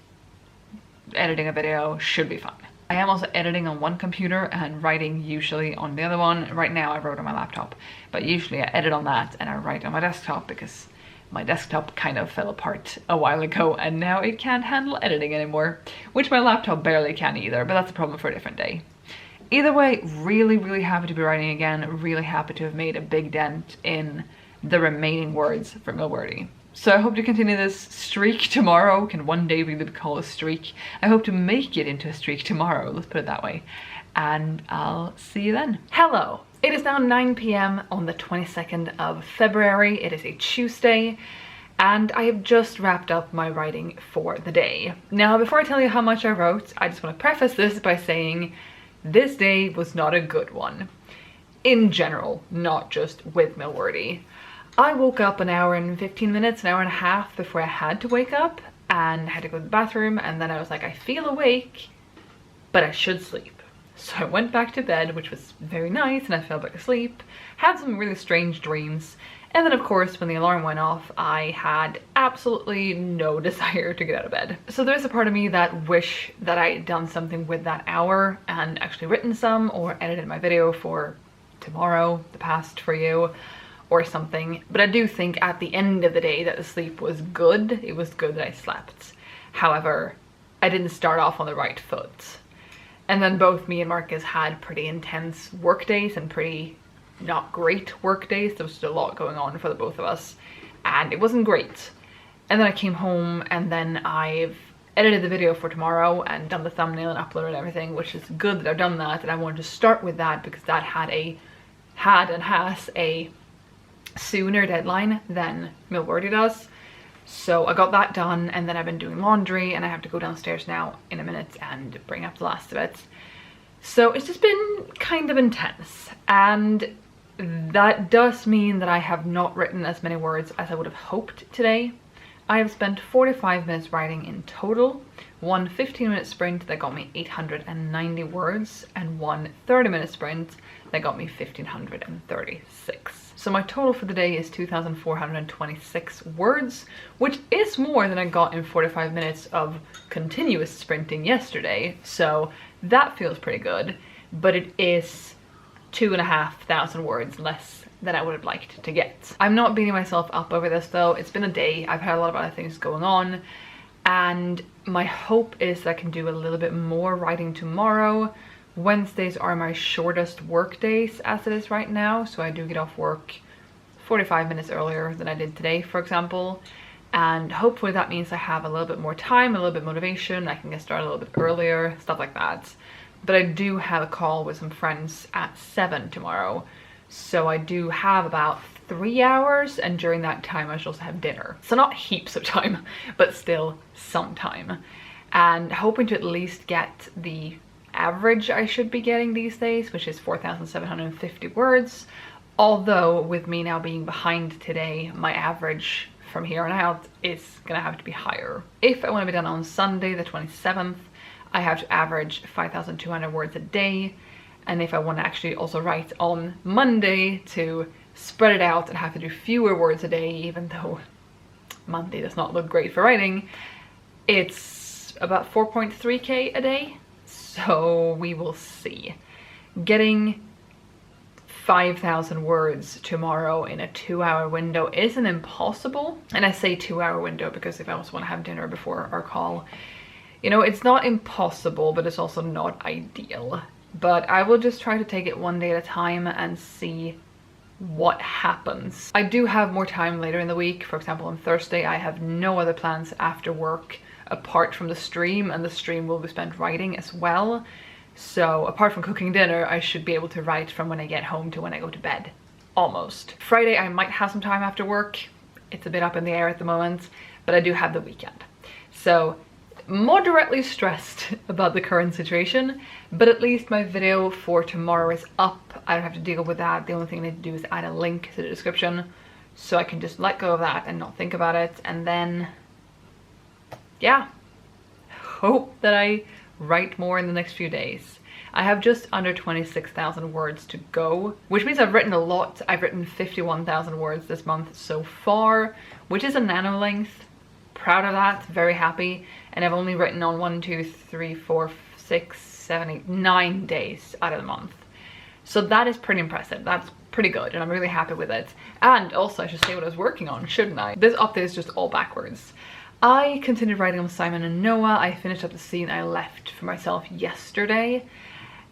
S1: editing a video should be fine. I am also editing on one computer and writing usually on the other one. Right now I wrote on my laptop, but usually I edit on that and I write on my desktop because my desktop kind of fell apart a while ago and now it can't handle editing anymore, which my laptop barely can either, but that's a problem for a different day. Either way, really happy to be writing again, really happy to have made a big dent in the remaining words for Milwordy. So I hope to continue this streak tomorrow. Can one day really be called a streak? I hope to make it into a streak tomorrow, let's put it that way. And I'll see you then. Hello! It is now 9 p.m. on the 22nd of February. It is a Tuesday, and I have just wrapped up my writing for the day. Now, before I tell you how much I wrote, I just want to preface this by saying this day was not a good one. In general, not just with Milwordy. I woke up an hour and 15 minutes, an hour and a half before I had to wake up, and had to go to the bathroom, and then I was like, I feel awake, but I should sleep. So I went back to bed, which was very nice, and I fell back asleep, had some really strange dreams, and then of course when the alarm went off, I had absolutely no desire to get out of bed. So there's a part of me that wish that I had done something with that hour and actually written some or edited my video for tomorrow, the past for you, or something. But I do think at the end of the day that the sleep was good. It was good that I slept. However, I didn't start off on the right foot. And then both me and Marcus had pretty intense work days and pretty not great work days. There was just a lot going on for the both of us and it wasn't great. And then I came home and then I've edited the video for tomorrow and done the thumbnail and uploaded everything, which is good that I've done that, and I wanted to start with that because that had and has a sooner deadline than Milwordy does. So I got that done, and then I've been doing laundry and I have to go downstairs now in a minute and bring up the last of it. So it's just been kind of intense, and that does mean that I have not written as many words as I would have hoped today. I have spent 45 minutes writing in total, one 15-minute sprint that got me 890 words, and one 30-minute sprint that got me 1,536. So my total for the day is 2,426 words, which is more than I got in 45 minutes of continuous sprinting yesterday. So that feels pretty good, but it is 2,500 words less than I would have liked to get. I'm not beating myself up over this though. It's been a day. I've had a lot of other things going on, and my hope is that I can do a little bit more writing tomorrow. Wednesdays are my shortest work days as it is right now, so I do get off work 45 minutes earlier than I did today, for example, and hopefully that means I have a little bit more time, a little bit motivation, I can get started a little bit earlier, stuff like that. But I do have a call with some friends at 7 tomorrow, so I do have about 3 hours, and during that time I should also have dinner. So not heaps of time, but still some time. And hoping to at least get the average I should be getting these days, which is 4,750 words. Although with me now being behind today, my average from here on out is gonna have to be higher. If I want to be done on Sunday the 27th, I have to average 5,200 words a day. And if I want to actually also write on Monday to spread it out and have to do fewer words a day, even though Monday does not look great for writing, it's about 4.3k a day. So we will see. Getting 5,000 words tomorrow in a 2-hour window isn't impossible. And I say 2-hour window because if I also want to have dinner before our call, you know, it's not impossible, but it's also not ideal. But I will just try to take it one day at a time and see what happens. I do have more time later in the week. For example, on Thursday, I have no other plans after work apart from the stream, and the stream will be spent writing as well. So apart from cooking dinner, I should be able to write from when I get home to when I go to bed. Almost. Friday, I might have some time after work. It's a bit up in the air at the moment, but I do have the weekend. So moderately stressed about the current situation, but at least my video for tomorrow is up. I don't have to deal with that. The only thing I need to do is add a link to the description so I can just let go of that and not think about it. And then, yeah, hope that I write more in the next few days. I have just under 26,000 words to go, which means I've written a lot. I've written 51,000 words this month so far, which is a nano length. Proud of that, very happy. And I've only written on 1, 2, 3, 4, 6, 7, 8, 9 days out of the month. So that is pretty impressive. That's pretty good, and I'm really happy with it. And also, I should say what I was working on, shouldn't I? This update is just all backwards. I continued writing on Simon and Noah. I finished up the scene I left for myself yesterday.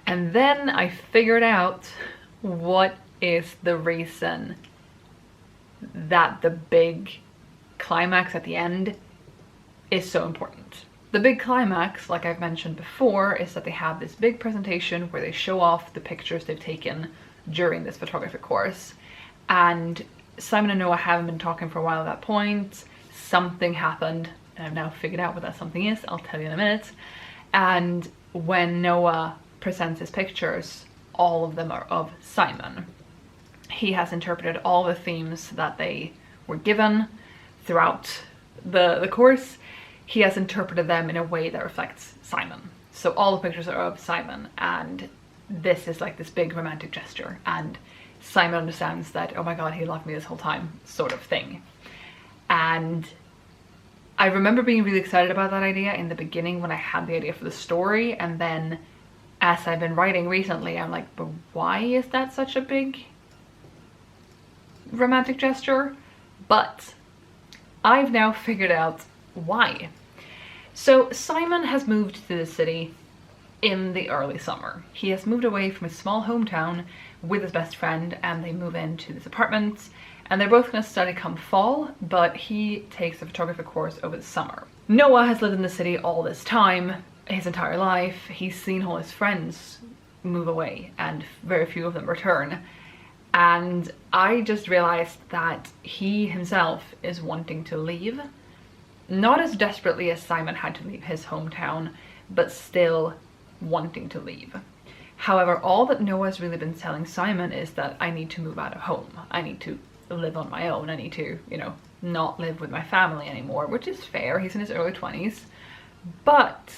S1: And then I figured out what is the reason that the big climax at the end is so important. The big climax, like I've mentioned before, is that they have this big presentation where they show off the pictures they've taken during this photography course. And Simon and Noah haven't been talking for a while at that point. Something happened, and I've now figured out what that something is. I'll tell you in a minute. And when Noah presents his pictures, all of them are of Simon. He has interpreted all the themes that they were given throughout the course. He has interpreted them in a way that reflects Simon. So all the pictures are of Simon, and this is like this big romantic gesture, and Simon understands that, oh my god, he loved me this whole time, sort of thing. And I remember being really excited about that idea in the beginning when I had the idea for the story, and then as I've been writing recently, I'm like, but why is that such a big romantic gesture? But I've now figured out why. So Simon has moved to the city in the early summer. He has moved away from his small hometown with his best friend, and they move into this apartment, and they're both going to study come fall, but he takes a photography course over the summer. Noah has lived in the city all this time, his entire life. He's seen all his friends move away and very few of them return. And I just realized that he himself is wanting to leave. Not as desperately as Simon had to leave his hometown, but still wanting to leave. However, all that Noah's really been telling Simon is that I need to move out of home. I need to live on my own. I need to, you know, not live with my family anymore, which is fair. He's in his early 20s. But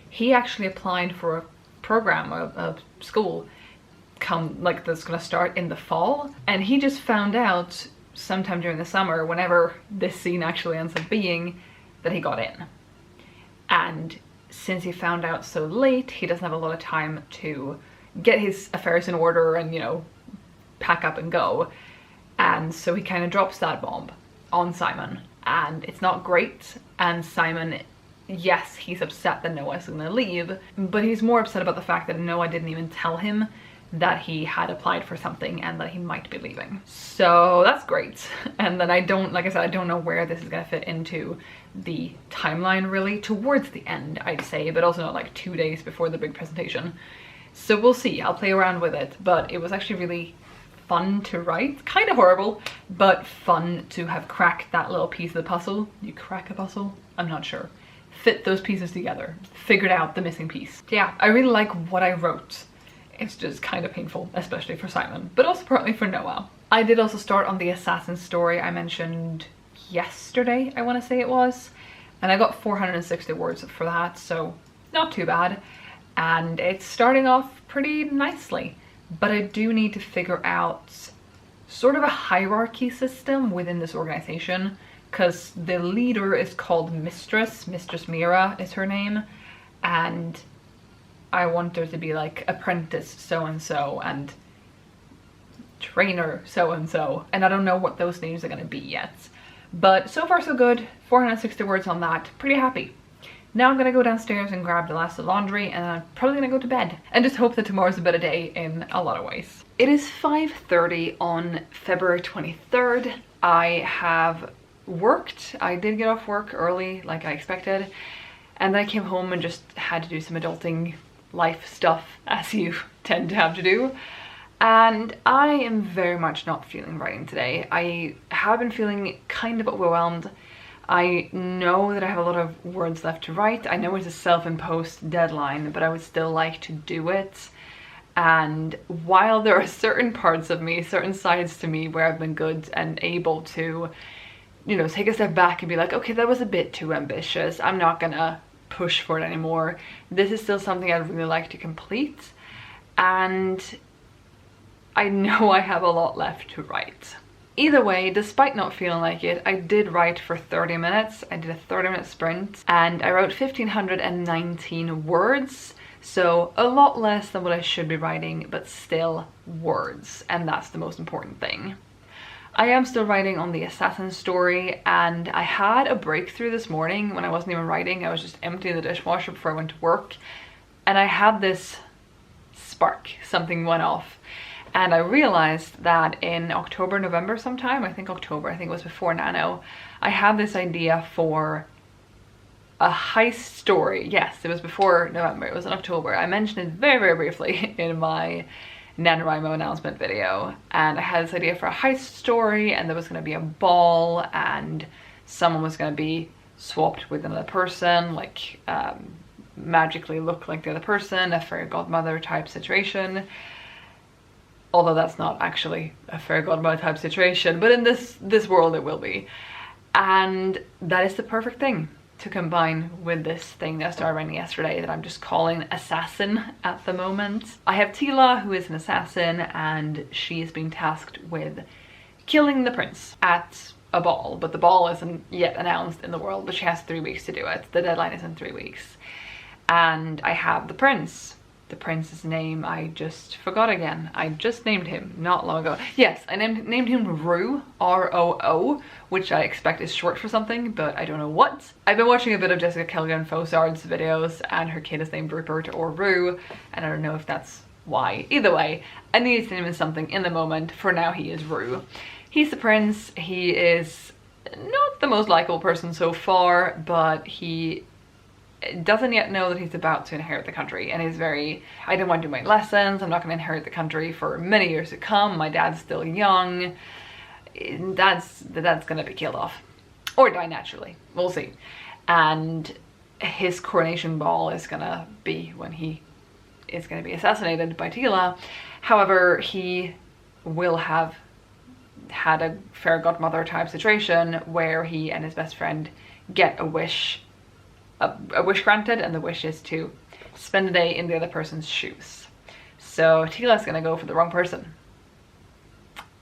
S1: he actually applied for a program, a school, that's gonna start in the fall, and he just found out sometime during the summer, whenever this scene actually ends up being, that he got in. And since he found out so late, he doesn't have a lot of time to get his affairs in order and, you know, pack up and go. And so he kind of drops that bomb on Simon, and it's not great. And Simon, yes, he's upset that Noah's gonna leave, but he's more upset about the fact that Noah didn't even tell him that he had applied for something and that he might be leaving. So that's great. And then like I said, I don't know where this is gonna fit into the timeline really, towards the end I'd say, but also not like 2 days before the big presentation. So we'll see, I'll play around with it, but it was actually really fun to write. Kind of horrible, but fun to have cracked that little piece of the puzzle. You crack a puzzle? I'm not sure. Fit those pieces together, figured out the missing piece. Yeah, I really like what I wrote. It's just kind of painful, especially for Simon, but also partly for Noah. I did also start on the assassin story I mentioned yesterday, I want to say it was, and I got 460 words for that, so not too bad. And it's starting off pretty nicely, but I do need to figure out sort of a hierarchy system within this organization, because the leader is called Mistress Mira is her name, and I want there to be like apprentice so-and-so and trainer so-and-so, and I don't know what those names are going to be yet. But so far so good, 460 words on that, pretty happy. Now I'm gonna go downstairs and grab the last of the laundry, and I'm probably gonna go to bed and just hope that tomorrow's a better day in a lot of ways. It is 5:30 on February 23rd. I have worked. I did get off work early like I expected, and then I came home and just had to do some adulting life stuff, as you tend to have to do. And I am very much not feeling writing today. I have been feeling kind of overwhelmed. I know that I have a lot of words left to write. I know it's a self-imposed deadline, but I would still like to do it. And while there are certain parts of me, certain sides to me where I've been good and able to, you know, take a step back and be like, okay, that was a bit too ambitious. I'm not gonna push for it anymore. This is still something I'd really like to complete. And I know I have a lot left to write. Either way, despite not feeling like it, I did write for 30 minutes. I did a 30-minute sprint and I wrote 1,519 words. So a lot less than what I should be writing, but still words. And that's the most important thing. I am still writing on the assassin story, and I had a breakthrough this morning when I wasn't even writing. I was just emptying the dishwasher before I went to work. And I had this spark, something went off. And I realized that in October, November sometime, I think it was before Nano, I had this idea for a heist story. Yes, it was before November, it was in October. I mentioned it very, very briefly in my NaNoWriMo announcement video. And I had this idea for a heist story, and there was going to be a ball, and someone was going to be swapped with another person, like magically look like the other person, a fairy godmother type situation. Although that's not actually a fairy godmother type situation, but in this world it will be. And that is the perfect thing to combine with this thing that I started writing yesterday that I'm just calling Assassin at the moment. I have Tila, who is an assassin, and she is being tasked with killing the prince at a ball, but the ball isn't yet announced in the world, but she has 3 weeks to do it. The deadline is in 3 weeks. And I have the prince. The prince's name I just forgot again. I just named him not long ago. Yes, I named him Roo, R-O-O, which I expect is short for something, but I don't know what. I've been watching a bit of Jessica Kelgan-Fossard's videos, and her kid is named Rupert or Roo, and I don't know if that's why. Either way, I needed to name him something in the moment. For now, he is Roo. He's the prince. He is not the most likable person so far, but he doesn't yet know that he's about to inherit the country, and he's very, I don't want to do my lessons, I'm not going to inherit the country for many years to come, my dad's still young, that's going to be killed off. Or die naturally, we'll see. And his coronation ball is going to be when he is going to be assassinated by Tila. However, he will have had a fairy godmother type situation where he and his best friend get a wish granted, and the wish is to spend a day in the other person's shoes. So Tila's gonna go for the wrong person,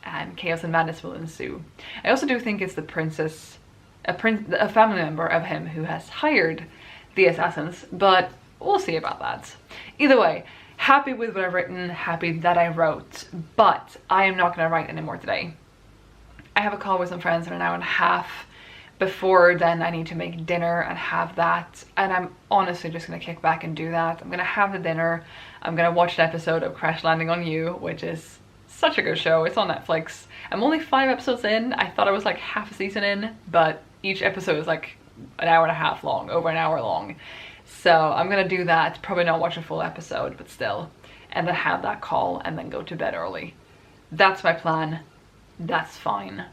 S1: and chaos and madness will ensue. I also do think it's the princess, a family member of him who has hired the assassins, but we'll see about that. Either way, happy with what I've written, happy that I wrote, but I am not gonna write anymore today. I have a call with some friends in an hour and a half. Before then, I need to make dinner and have that, and I'm honestly just gonna kick back and do that. I'm gonna have the dinner, I'm gonna watch an episode of Crash Landing on You, which is such a good show. It's on Netflix. I'm only 5 episodes in. I thought I was like half a season in, but each episode is like an hour and a half long, over an hour long. So I'm gonna do that, probably not watch a full episode, but still, and then have that call and then go to bed early. That's my plan. That's fine.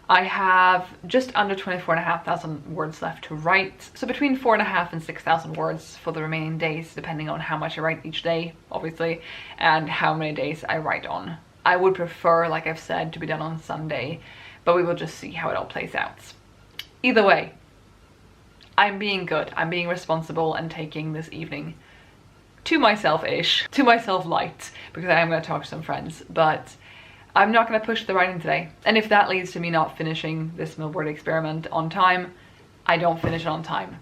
S1: I have just under 24,500 words left to write, so between 4,500 and 6,000 words for the remaining days, depending on how much I write each day, obviously, and how many days I write on. I would prefer, like I've said, to be done on Sunday, but we will just see how it all plays out. Either way, I'm being good, I'm being responsible and taking this evening to myself-ish, to myself light, because I am going to talk to some friends, but I'm not going to push the writing today. And if that leads to me not finishing this Milwordy experiment on time, I don't finish it on time.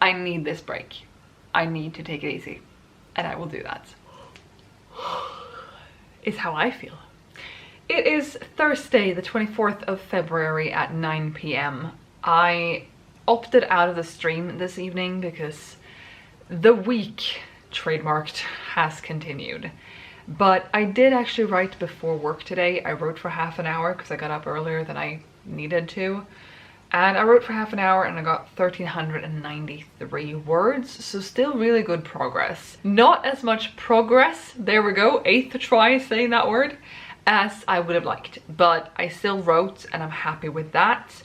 S1: I need this break. I need to take it easy. And I will do that. Is how I feel. It is Thursday, the 24th of February at 9 p.m. I opted out of the stream this evening because the week, trademarked, has continued. But I did actually write before work today. I wrote for half an hour because I got up earlier than I needed to. And I wrote for half an hour and I got 1,393 words, so still really good progress. Not as much progress, there we go, 8th try saying that word, as I would have liked. But I still wrote and I'm happy with that.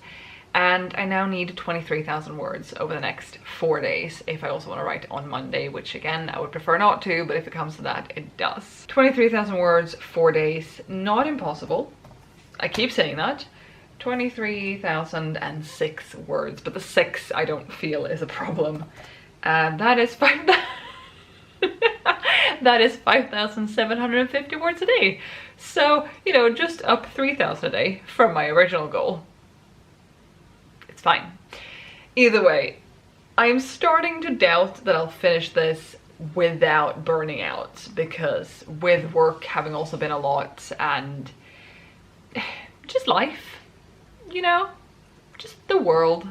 S1: And I now need 23,000 words over the next 4 days if I also want to write on Monday, which again, I would prefer not to, but if it comes to that, it does. 23,000 words, 4 days, not impossible. I keep saying that. 23,006 words, but the 6 I don't feel is a problem. And that is 5,750 words a day. So, you know, just up 3,000 a day from my original goal. It's fine. Either way, I'm starting to doubt that I'll finish this without burning out, because with work having also been a lot and just life, you know, just the world.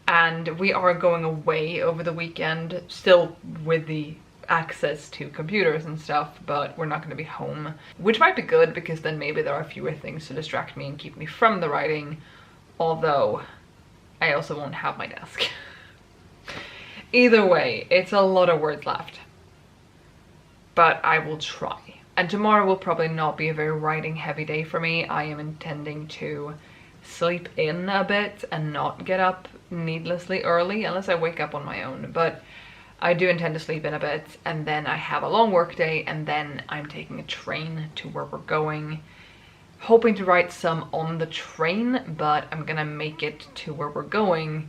S1: And we are going away over the weekend, still with the access to computers and stuff, but we're not going to be home, which might be good because then maybe there are fewer things to distract me and keep me from the writing, although I also won't have my desk. Either way, it's a lot of words left, but I will try. And tomorrow will probably not be a very writing heavy day for me. I am intending to sleep in a bit and not get up needlessly early unless I wake up on my own, but I do intend to sleep in a bit, and then I have a long work day, and then I'm taking a train to where we're going, hoping to write some on the train, but I'm gonna make it to where we're going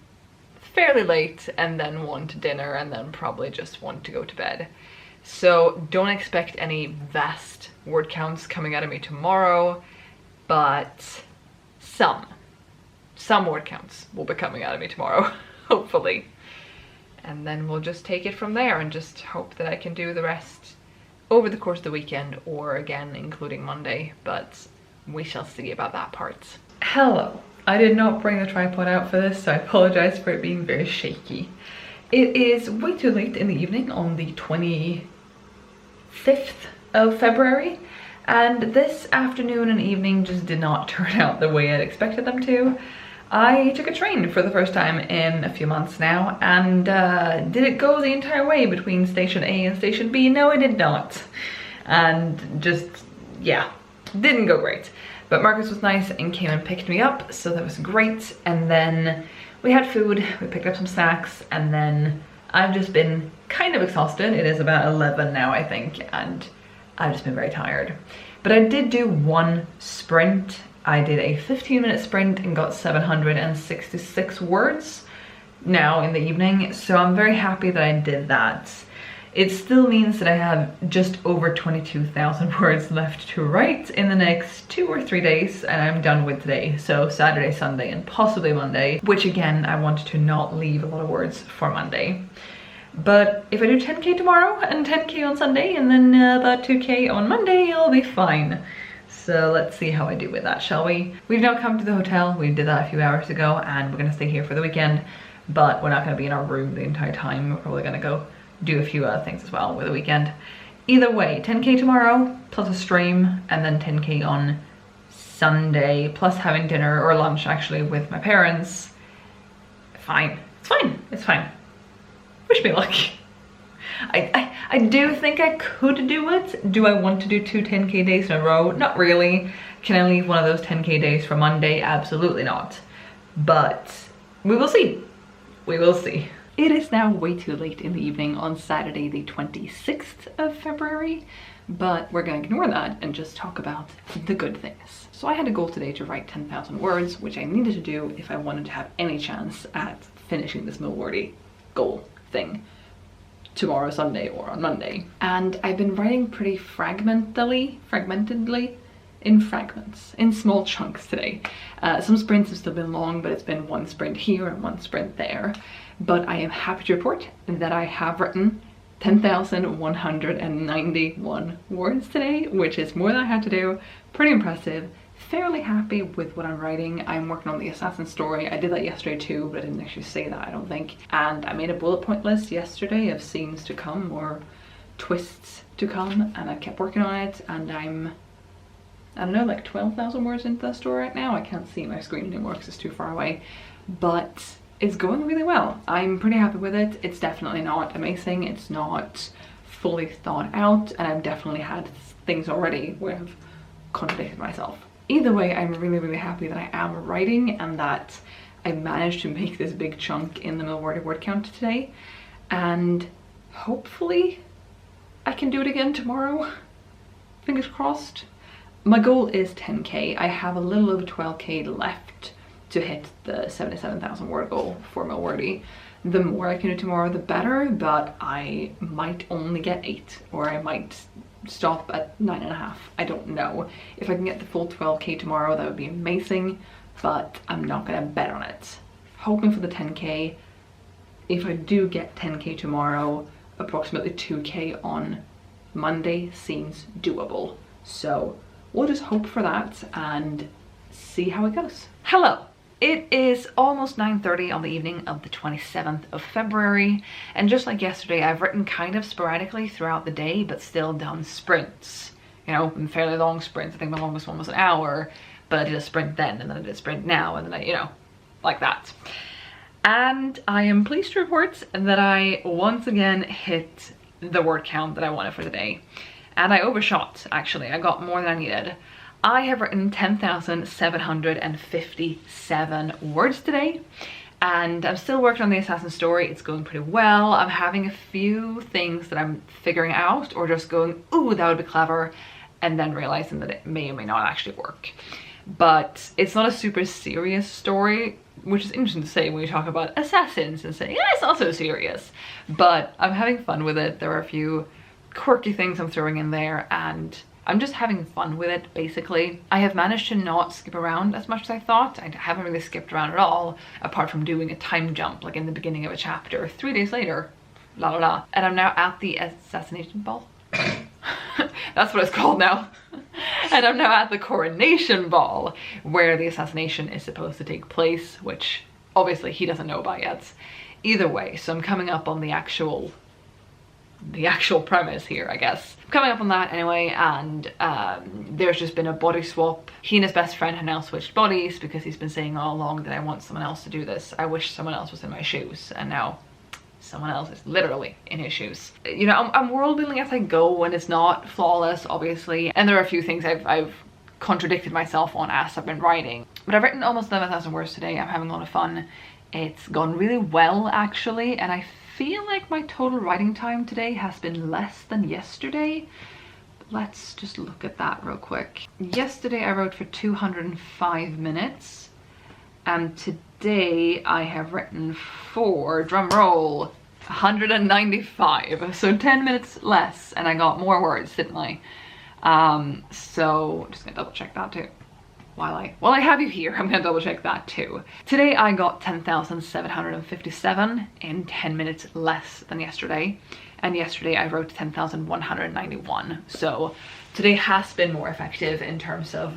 S1: fairly late and then one to dinner and then probably just one to go to bed. So don't expect any vast word counts coming out of me tomorrow, but some word counts will be coming out of me tomorrow, hopefully. And then we'll just take it from there and just hope that I can do the rest over the course of the weekend, or again, including Monday, but we shall see about that part. Hello. I did not bring the tripod out for this, so I apologize for it being very shaky. It is way too late in the evening on the 25th of February, and this afternoon and evening just did not turn out the way I'd expected them to. I took a train for the first time in a few months now, and did it go the entire way between station A and station B? No, it did not. And just, yeah, didn't go great. But Marcus was nice and came and picked me up, so that was great. And then we had food, we picked up some snacks, and then I've just been kind of exhausted. It is about 11 now, I think, and I've just been very tired. But I did do one sprint. I did a 15-minute sprint and got 766 words now in the evening, so I'm very happy that I did that. It still means that I have just over 22,000 words left to write in the next 2 or 3 days, and I'm done with today. So Saturday, Sunday, and possibly Monday, which again, I wanted to not leave a lot of words for Monday. But if I do 10k tomorrow and 10k on Sunday and then about 2k on Monday, it'll be fine. So let's see how I do with that, shall we? We've now come to the hotel. We did that a few hours ago, and we're gonna stay here for the weekend, but we're not gonna be in our room the entire time. We're probably gonna go do a few other things as well with the weekend. Either way, 10k tomorrow, plus a stream, and then 10k on Sunday, plus having dinner or lunch actually with my parents. Fine, it's fine, it's fine. Wish me luck. I do think I could do it. Do I want to do 2 10k days in a row? Not really. Can I leave one of those 10k days for Monday? Absolutely not. But we will see. We will see. It is now way too late in the evening on Saturday the 26th of February, but we're gonna ignore that and just talk about the good things. So I had a goal today to write 10,000 words, which I needed to do if I wanted to have any chance at finishing this Milwordy goal thing tomorrow, Sunday, or on Monday. And I've been writing pretty fragmentedly, in fragments, in small chunks today. Some sprints have still been long, but it's been one sprint here and one sprint there. But I am happy to report that I have written 10,191 words today, which is more than I had to do. Pretty impressive. Fairly happy with what I'm writing. I'm working on the assassin story. I did that yesterday too, but I didn't actually say that, I don't think. And I made a bullet point list yesterday of scenes to come, or twists to come, and I've kept working on it, and I don't know, like 12,000 words into the store right now. I can't see my screen anymore because it's too far away, but it's going really well. I'm pretty happy with it. It's definitely not amazing. It's not fully thought out, and I've definitely had things already where I've contradicted myself. Either way, I'm really, really happy that I am writing and that I managed to make this big chunk in the Milwordy word count today, and hopefully I can do it again tomorrow. Fingers crossed. My goal is 10k. I have a little over 12k left to hit the 77,000 word goal for Milwordy. The more I can do tomorrow, the better, but I might only get 8, or I might stop at 9.5. I don't know. If I can get the full 12k tomorrow, that would be amazing, but I'm not gonna bet on it. Hoping for the 10k. If I do get 10k tomorrow, approximately 2k on Monday seems doable. So we'll just hope for that and see how it goes. Hello! It is almost 9:30 on the evening of the 27th of February, and just like yesterday, I've written kind of sporadically throughout the day, but still done sprints. You know, fairly long sprints. I think my longest one was an hour, but I did a sprint then, and then I did a sprint now, and then I, you know, like that. And I am pleased to report that I once again hit the word count that I wanted for the day. And I overshot, actually. I got more than I needed. I have written 10,757 words today, and I'm still working on the assassin story. It's going pretty well. I'm having a few things that I'm figuring out, or just going, ooh, that would be clever, and then realizing that it may or may not actually work. But it's not a super serious story, which is interesting to say when you talk about assassins and say, yeah, it's also serious. But I'm having fun with it. There are a few quirky things I'm throwing in there, and I'm just having fun with it, basically. I have managed to not skip around as much as I thought. I haven't really skipped around at all, apart from doing a time jump, like in the beginning of a chapter, 3 days later, la la la. And I'm now at the assassination ball. That's what it's called now. And I'm now at the coronation ball, where the assassination is supposed to take place, which obviously he doesn't know about yet. Either way, so I'm coming up on the actual premise here, I guess. I'm coming up on that anyway, and there's just been a body swap. He and his best friend have now switched bodies because he's been saying all along that I want someone else to do this. I wish someone else was in my shoes, and now someone else is literally in his shoes. You know, I'm world building as I go, and it's not flawless, obviously, and there are a few things I've contradicted myself on as I've been writing. But I've written almost 11,000 words today. I'm having a lot of fun. It's gone really well, actually, and I feel like my total writing time today has been less than yesterday. Let's just look at that real quick. Yesterday I wrote for 205 minutes, and today I have written for, drum roll, 195. So 10 minutes less, and I got more words, didn't I? So just gonna double check that too. While I have you here, I'm gonna double check that too. Today I got 10,757 in 10 minutes less than yesterday. And yesterday I wrote 10,191. So today has been more effective in terms of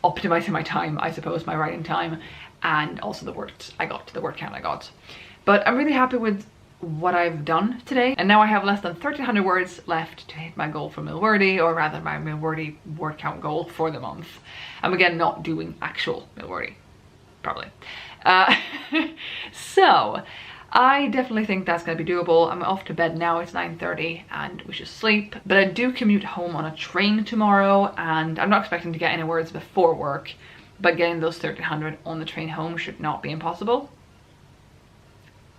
S1: optimizing my time, I suppose, my writing time, and also the words I got, the word count I got. But I'm really happy with what I've done today, and now I have less than 1,300 words left to hit my goal for Milwordy, or rather my Milwordy word count goal for the month. I'm again not doing actual Milwordy, probably. So I definitely think that's gonna be doable. I'm off to bed now. It's 9:30 and we should sleep, but I do commute home on a train tomorrow, and I'm not expecting to get any words before work, but getting those 1,300 on the train home should not be impossible.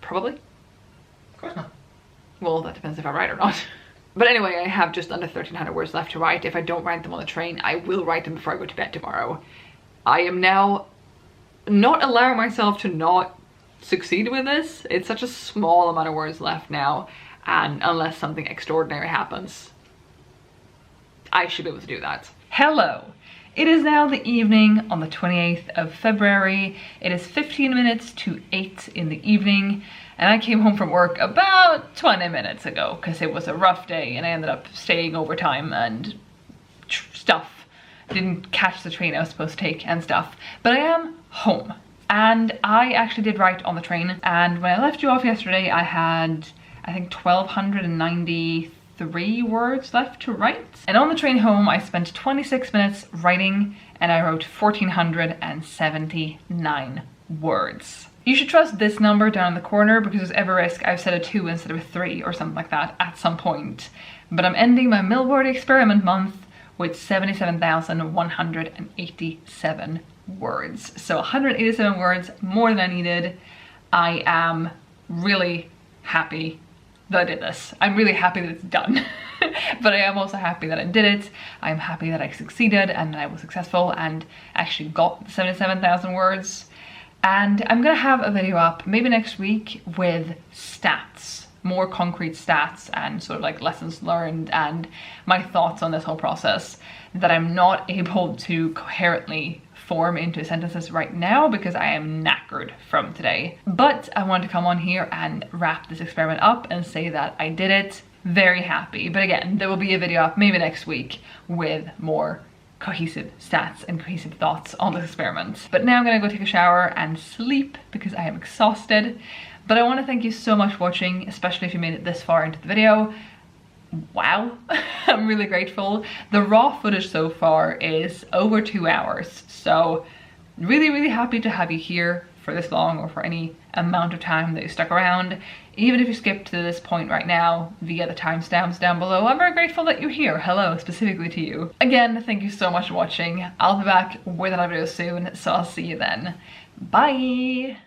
S1: Probably.
S2: Of course not.
S1: Well, that depends if I write or not. But anyway, I have just under 1,300 words left to write. If I don't write them on the train, I will write them before I go to bed tomorrow. I am now not allowing myself to not succeed with this. It's such a small amount of words left now, and unless something extraordinary happens, I should be able to do that. Hello! It is now the evening on the 28th of February. It is 15 minutes to 8 in the evening, and I came home from work about 20 minutes ago because it was a rough day and I ended up staying overtime and stuff. Didn't catch the train I was supposed to take and stuff, but I am home. And I actually did write on the train, and when I left you off yesterday I had, I think, 1,293 3 words left to write. And on the train home, I spent 26 minutes writing and I wrote 1,479 words. You should trust this number down in the corner because there's every risk I've said a 2 instead of a 3 or something like that at some point. But I'm ending my Milwordy experiment month with 77,187 words. So 187 words, more than I needed. I am really happy that I did this. I'm really happy that it's done. But I am also happy that I did it. I'm happy that I succeeded and that I was successful and actually got 77,000 words. And I'm gonna have a video up maybe next week with stats, more concrete stats and sort of like lessons learned and my thoughts on this whole process that I'm not able to coherently form into sentences right now because I am knackered from today. But I wanted to come on here and wrap this experiment up and say that I did it. Very happy. But again, there will be a video up maybe next week with more cohesive stats and cohesive thoughts on this experiment. But now I'm gonna go take a shower and sleep because I am exhausted. But I want to thank you so much for watching, especially if you made it this far into the video. Wow, I'm really grateful. The raw footage so far is over 2 hours, so really happy to have you here for this long or for any amount of time that you stuck around. Even if you skipped to this point right now via the timestamps down below, I'm very grateful that you're here. Hello, specifically to you. Again, thank you so much for watching. I'll be back with another video soon, so I'll see you then. Bye!